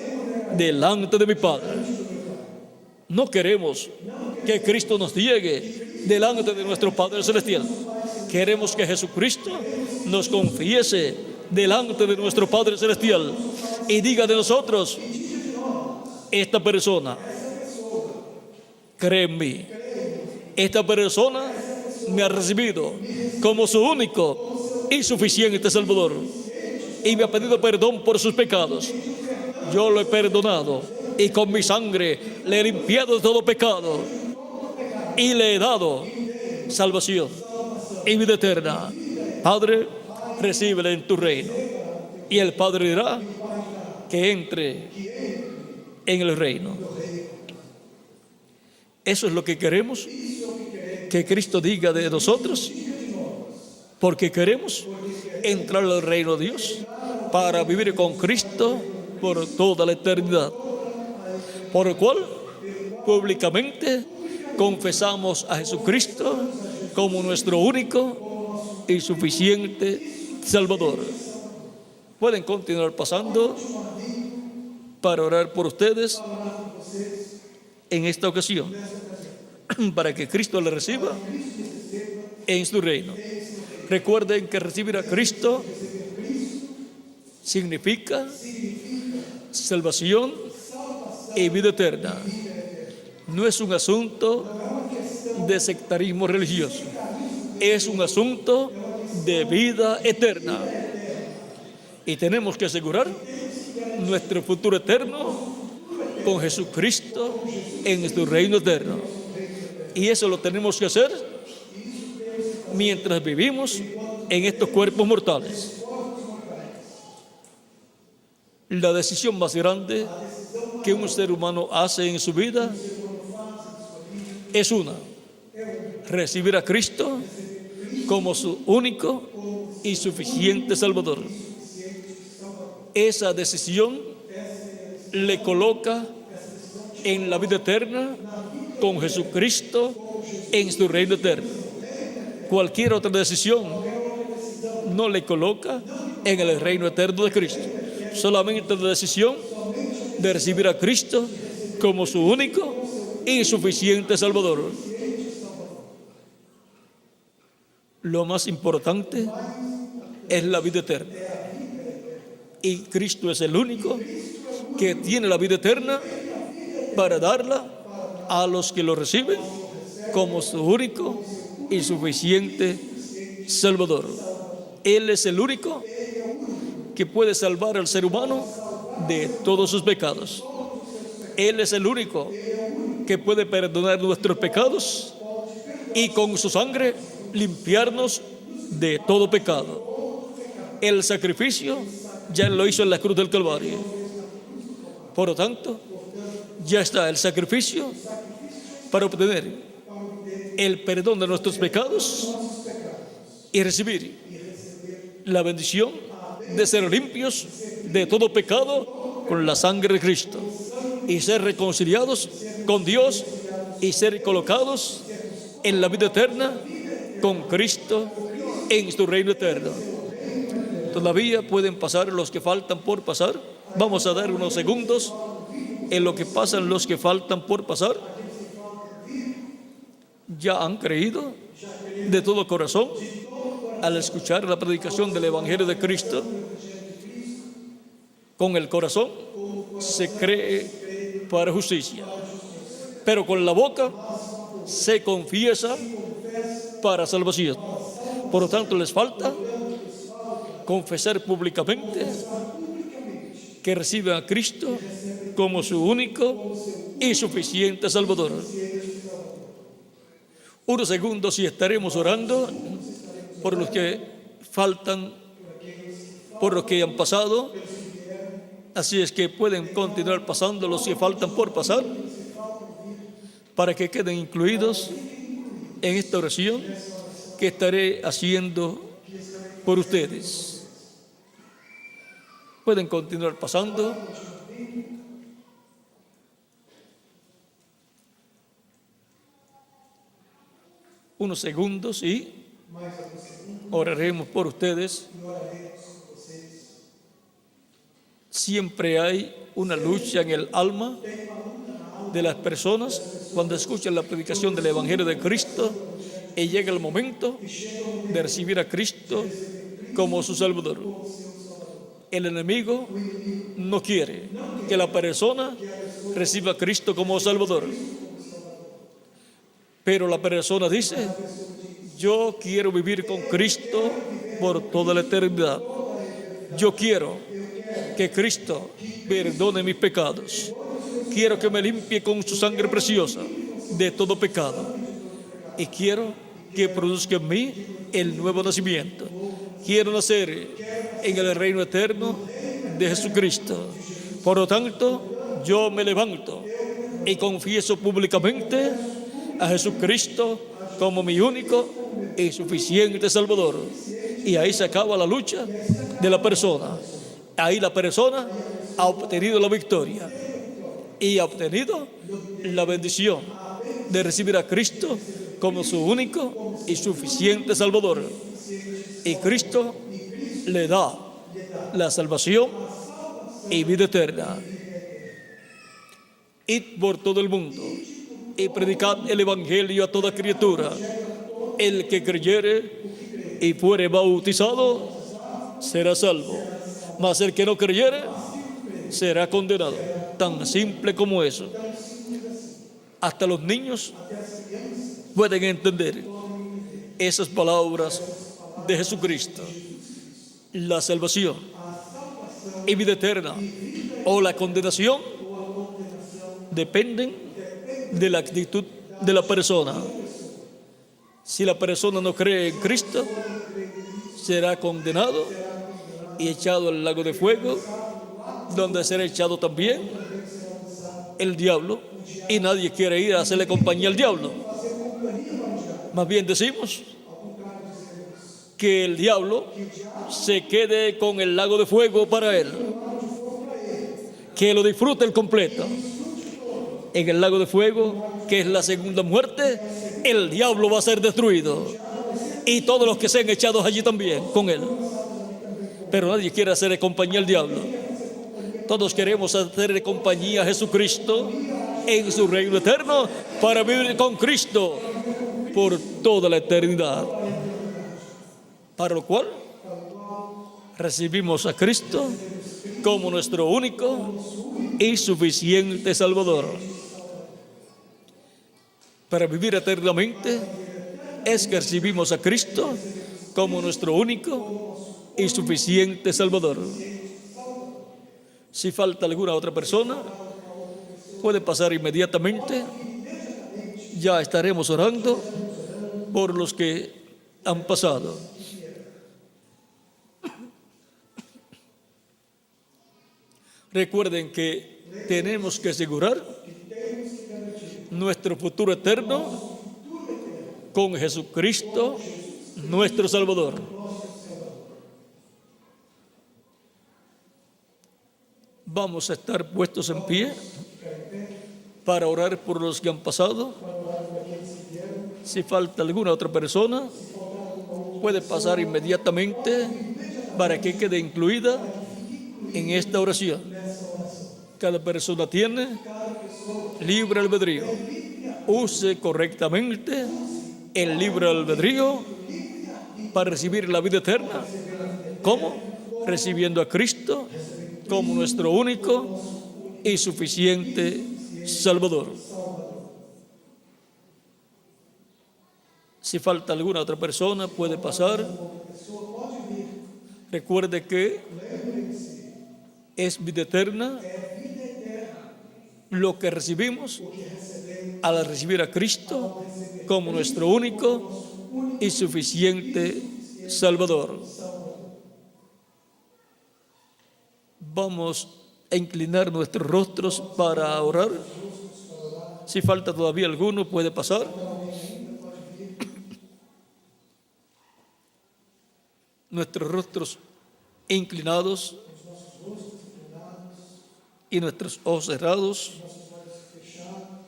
delante de mi Padre. No queremos que Cristo nos niegue delante de nuestro Padre Celestial. Queremos que Jesucristo nos confiese delante de nuestro Padre Celestial y diga de nosotros: esta persona cree en mí. Esta persona me ha recibido como su único y suficiente Salvador y me ha pedido perdón por sus pecados. Yo lo he perdonado y con mi sangre le he limpiado de todo pecado y le he dado salvación y vida eterna. Padre, recíbele en tu reino. Y el Padre dirá que entre en el reino. Eso es lo que queremos que Cristo diga de nosotros, porque queremos entrar al reino de Dios para vivir con Cristo por toda la eternidad. Por lo cual, públicamente confesamos a Jesucristo como nuestro único y suficiente Salvador. Pueden continuar pasando para orar por ustedes en esta ocasión, para que Cristo le reciba en su reino. Recuerden que recibir a Cristo significa salvación y vida eterna. No es un asunto de sectarismo religioso, es un asunto de vida eterna. Y tenemos que asegurar nuestro futuro eterno con Jesucristo en su reino eterno. Y eso lo tenemos que hacer mientras vivimos en estos cuerpos mortales. La decisión más grande que un ser humano hace en su vida es una: recibir a Cristo como su único y suficiente Salvador. Esa decisión le coloca en la vida eterna con Jesucristo en su reino eterno. Cualquier otra decisión no le coloca en el reino eterno de Cristo. Solamente la decisión de recibir a Cristo como su único y suficiente Salvador. Lo más importante es la vida eterna. Y Cristo es el único que tiene la vida eterna para darla a los que lo reciben como su único y suficiente Salvador. Él es el único que puede salvar al ser humano de todos sus pecados. Él es el único que puede perdonar nuestros pecados y con su sangre limpiarnos de todo pecado. El sacrificio ya lo hizo en la cruz del Calvario. Por lo tanto, ya está el sacrificio para obtener el perdón de nuestros pecados y recibir la bendición de ser limpios de todo pecado con la sangre de Cristo y ser reconciliados con Dios y ser colocados en la vida eterna con Cristo en su reino eterno. Todavía pueden pasar los que faltan por pasar. Vamos a dar unos segundos en lo que pasan los que faltan por pasar. Ya han creído de todo corazón al escuchar la predicación del Evangelio de Cristo. Con el corazón se cree para justicia, pero con la boca se confiesa para salvación. Por lo tanto, les falta confesar públicamente que reciben a Cristo como su único y suficiente Salvador. Unos segundos y estaremos orando por los que faltan, por los que han pasado. Así es que pueden continuar pasando los que faltan por pasar para que queden incluidos en esta oración que estaré haciendo por ustedes. Pueden continuar pasando. Unos segundos y oraremos por ustedes. Siempre hay una lucha en el alma de las personas cuando escuchan la predicación del Evangelio de Cristo y llega el momento de recibir a Cristo como su Salvador. El enemigo no quiere que la persona reciba a Cristo como Salvador. Pero la persona dice: yo quiero vivir con Cristo por toda la eternidad. Yo quiero que Cristo perdone mis pecados. Quiero que me limpie con su sangre preciosa de todo pecado. Y quiero que produzca en mí el nuevo nacimiento. Quiero nacer en el reino eterno de Jesucristo. Por lo tanto, yo me levanto y confieso públicamente a Jesucristo como mi único y suficiente Salvador. Y ahí se acaba la lucha de la persona. Ahí la persona ha obtenido la victoria y ha obtenido la bendición de recibir a Cristo como su único y suficiente Salvador. Y Cristo le da la salvación y vida eterna. Id por todo el mundo y predicad el Evangelio a toda criatura. El que creyere y fuere bautizado será salvo, mas el que no creyere será condenado. Tan simple como eso. Hasta los niños pueden entender esas palabras de Jesucristo. La salvación y vida eterna o la condenación dependen de la actitud de la persona. Si la persona no cree en Cristo, será condenado y echado al lago de fuego, donde será echado también el diablo, y nadie quiere ir a hacerle compañía al diablo. Más bien decimos que el diablo se quede con el lago de fuego para él, que lo disfrute el completo. En el lago de fuego, que es la segunda muerte, el diablo va a ser destruido y todos los que sean echados allí también con él. Pero nadie quiere hacer compañía al diablo. Todos queremos hacer compañía a Jesucristo en su reino eterno para vivir con Cristo por toda la eternidad. Para lo cual recibimos a Cristo como nuestro único y suficiente Salvador. Para vivir eternamente es que recibimos a Cristo como nuestro único y suficiente Salvador. Si falta alguna otra persona, puede pasar inmediatamente. Ya estaremos orando por los que han pasado. Recuerden que tenemos que asegurar nuestro futuro eterno con Jesucristo, nuestro Salvador. Vamos a estar puestos en pie para orar por los que han pasado. Si falta alguna otra persona, puede pasar inmediatamente para que quede incluida en esta oración. Cada persona tiene libre albedrío. Use correctamente el libre albedrío para recibir la vida eterna. ¿Cómo? Recibiendo a Cristo como nuestro único y suficiente Salvador. Si falta alguna otra persona, puede pasar. Recuerde que es vida eterna lo que recibimos al recibir a Cristo como nuestro único y suficiente Salvador. Vamos a inclinar nuestros rostros para orar. Si falta todavía alguno, puede pasar. Nuestros rostros inclinados y nuestros ojos cerrados.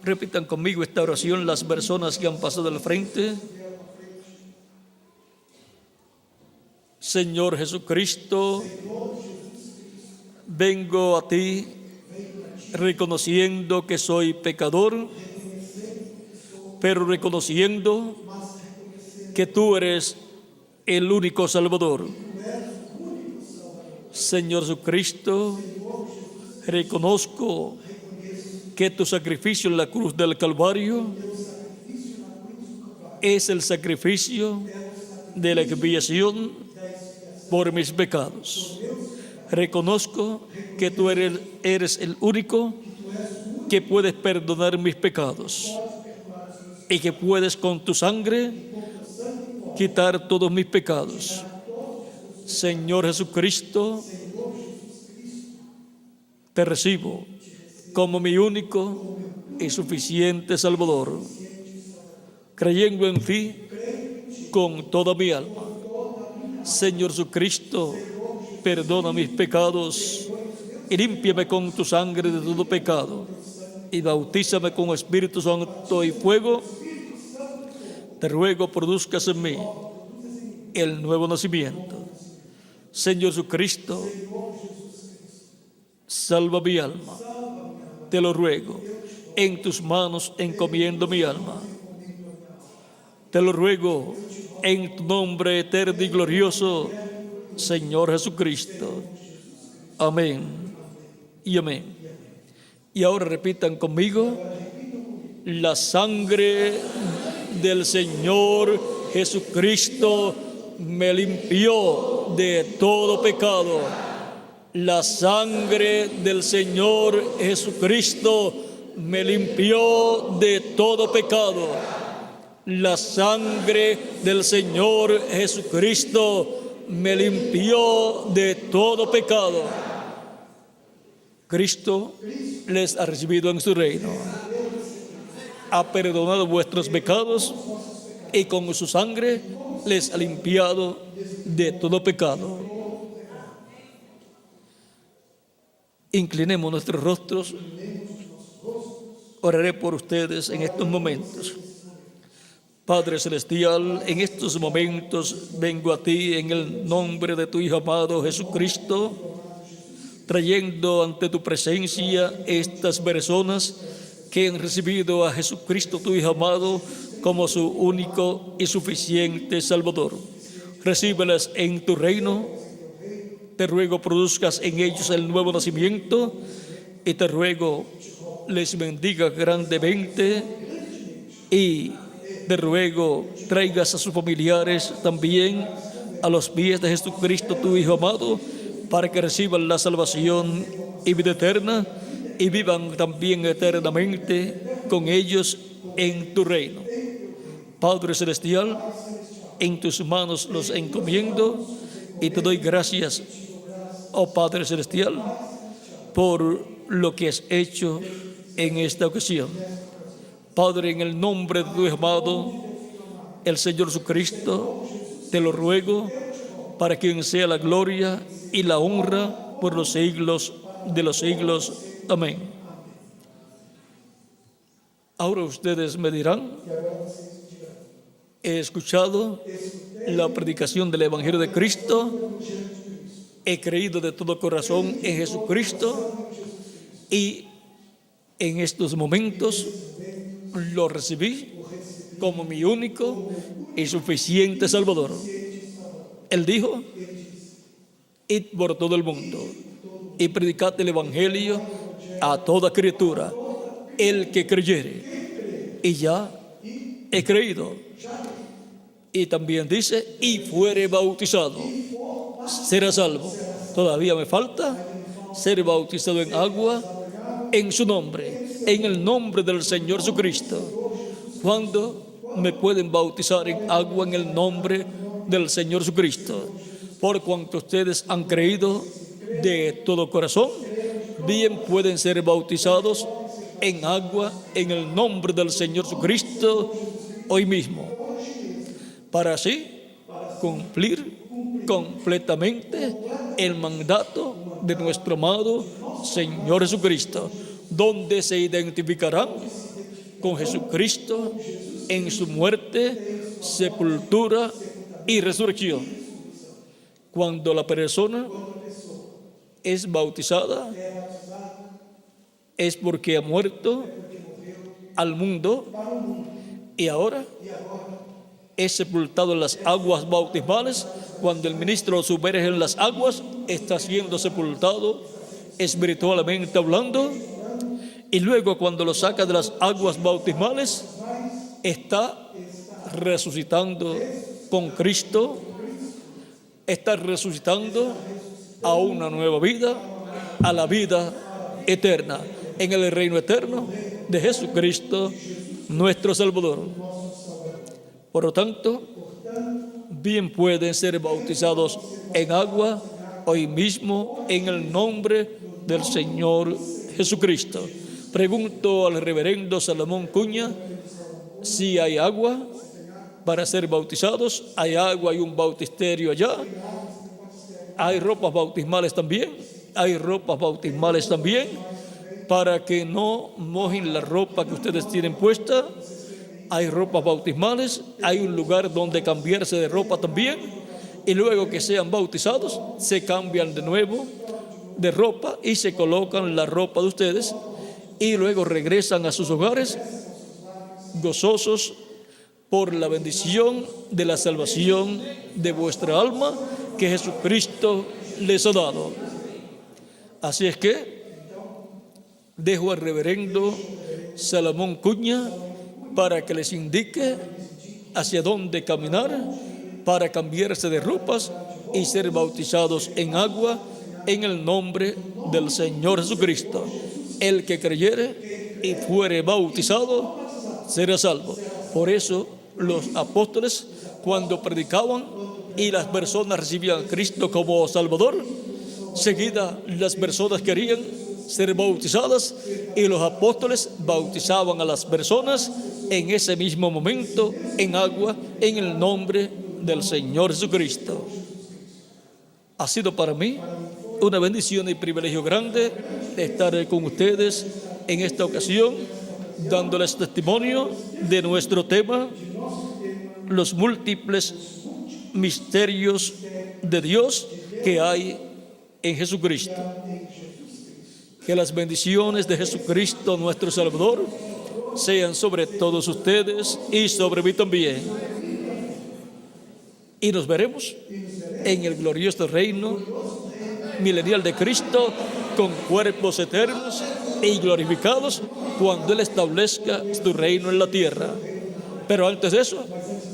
Repitan conmigo esta oración las personas que han pasado al frente. Señor Jesucristo, vengo a ti reconociendo que soy pecador, pero reconociendo que tú eres el único Salvador. Señor Jesucristo, reconozco que tu sacrificio en la cruz del Calvario es el sacrificio de la expiación por mis pecados. Reconozco que tú eres el único que puedes perdonar mis pecados y que puedes con tu sangre quitar todos mis pecados. Señor Jesucristo, te recibo como mi único y suficiente Salvador, creyendo en ti con toda mi alma. Señor Jesucristo, perdona mis pecados y límpiame con tu sangre de todo pecado y bautízame con Espíritu Santo y fuego. Te ruego produzcas en mí el nuevo nacimiento. Señor Jesucristo, salva mi alma. Te lo ruego, en tus manos encomiendo mi alma. Te lo ruego, en tu nombre eterno y glorioso, Señor Jesucristo. Amén y amén. Y ahora repitan conmigo: la sangre del Señor Jesucristo me limpió de todo pecado. La sangre del Señor Jesucristo me limpió de todo pecado. La sangre del Señor Jesucristo me limpió de todo pecado. Cristo les ha recibido en su reino. Ha perdonado vuestros pecados y con su sangre les ha limpiado de todo pecado. Inclinemos nuestros rostros. Oraré por ustedes en estos momentos. Padre Celestial, en estos momentos vengo a ti en el nombre de tu Hijo amado Jesucristo, trayendo ante tu presencia estas personas que han recibido a Jesucristo, tu Hijo amado, como su único y suficiente Salvador. Recíbelas en tu reino. Te ruego produzcas en ellos el nuevo nacimiento y te ruego les bendiga grandemente y te ruego traigas a sus familiares también a los pies de Jesucristo, tu Hijo amado, para que reciban la salvación y vida eterna y vivan también eternamente con ellos en tu reino. Padre Celestial, en tus manos los encomiendo y te doy gracias, oh Padre Celestial, por lo que has hecho en esta ocasión. Padre, en el nombre de tu amado, el Señor Jesucristo, te lo ruego para quien sea la gloria y la honra por los siglos de los siglos. Amén. Ahora ustedes me dirán, he escuchado la predicación del Evangelio de Cristo, he creído de todo corazón en Jesucristo y en estos momentos lo recibí como mi único y suficiente Salvador. Él dijo, id por todo el mundo y predicad el Evangelio a toda criatura. El que creyere, y ya he creído. Y también dice, y fuere bautizado, será salvo. Todavía me falta ser bautizado en agua en su nombre, en el nombre del Señor Jesucristo. ¿Cuándo me pueden bautizar en agua en el nombre del Señor Jesucristo? Por cuanto ustedes han creído de todo corazón, bien pueden ser bautizados en agua en el nombre del Señor Jesucristo hoy mismo, para así cumplir completamente el mandato de nuestro amado Señor Jesucristo, donde se identificarán con Jesucristo en su muerte, sepultura y resurrección. Cuando la persona es bautizada, es porque ha muerto al mundo y ahora es sepultado en las aguas bautismales. Cuando el ministro lo sumerge en las aguas, está siendo sepultado espiritualmente hablando, y luego cuando lo saca de las aguas bautismales, está resucitando con Cristo, está resucitando a una nueva vida, a la vida eterna, en el reino eterno de Jesucristo, nuestro Salvador. Por lo tanto, bien pueden ser bautizados en agua hoy mismo en el nombre del Señor Jesucristo. Pregunto al reverendo Salomón Cuña si hay agua para ser bautizados. Hay agua, hay un bautisterio allá. Hay ropas bautismales también. Hay ropas bautismales también para que no mojen la ropa que ustedes tienen puesta. Hay ropas bautismales, hay un lugar donde cambiarse de ropa también, y luego que sean bautizados, se cambian de nuevo de ropa y se colocan la ropa de ustedes, y luego regresan a sus hogares gozosos por la bendición de la salvación de vuestra alma que Jesucristo les ha dado. Así es que dejo al reverendo Salomón Cuña para que les indique hacia dónde caminar para cambiarse de ropas y ser bautizados en agua en el nombre del Señor Jesucristo. El que creyere y fuere bautizado será salvo. Por eso los apóstoles, cuando predicaban y las personas recibían a Cristo como Salvador, seguida las personas querían ser bautizadas y los apóstoles bautizaban a las personas en ese mismo momento en agua en el nombre del Señor Jesucristo. Ha sido para mí una bendición y privilegio grande estar con ustedes en esta ocasión, dándoles testimonio de nuestro tema, los múltiples misterios de Dios que hay en Jesucristo. Que las bendiciones de Jesucristo, nuestro Salvador, sean sobre todos ustedes y sobre mí también. Y nos veremos en el glorioso reino milenial de Cristo, con cuerpos eternos y glorificados, cuando Él establezca su reino en la tierra. Pero antes de eso,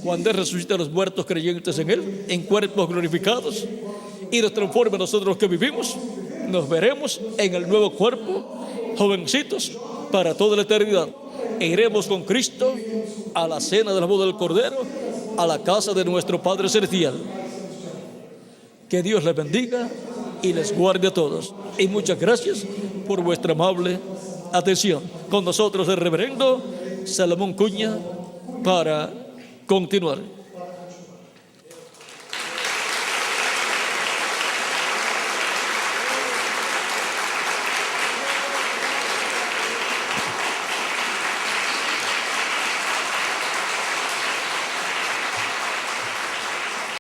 cuando Él resucite a los muertos creyentes en Él, en cuerpos glorificados, y nos transforme a nosotros los que vivimos, nos veremos en el nuevo cuerpo, jovencitos, para toda la eternidad. E iremos con Cristo a la cena de la boda del Cordero, a la casa de nuestro Padre Celestial. Que Dios les bendiga y les guarde a todos. Y muchas gracias por vuestra amable atención. Con nosotros el reverendo Salomón Cuña para continuar.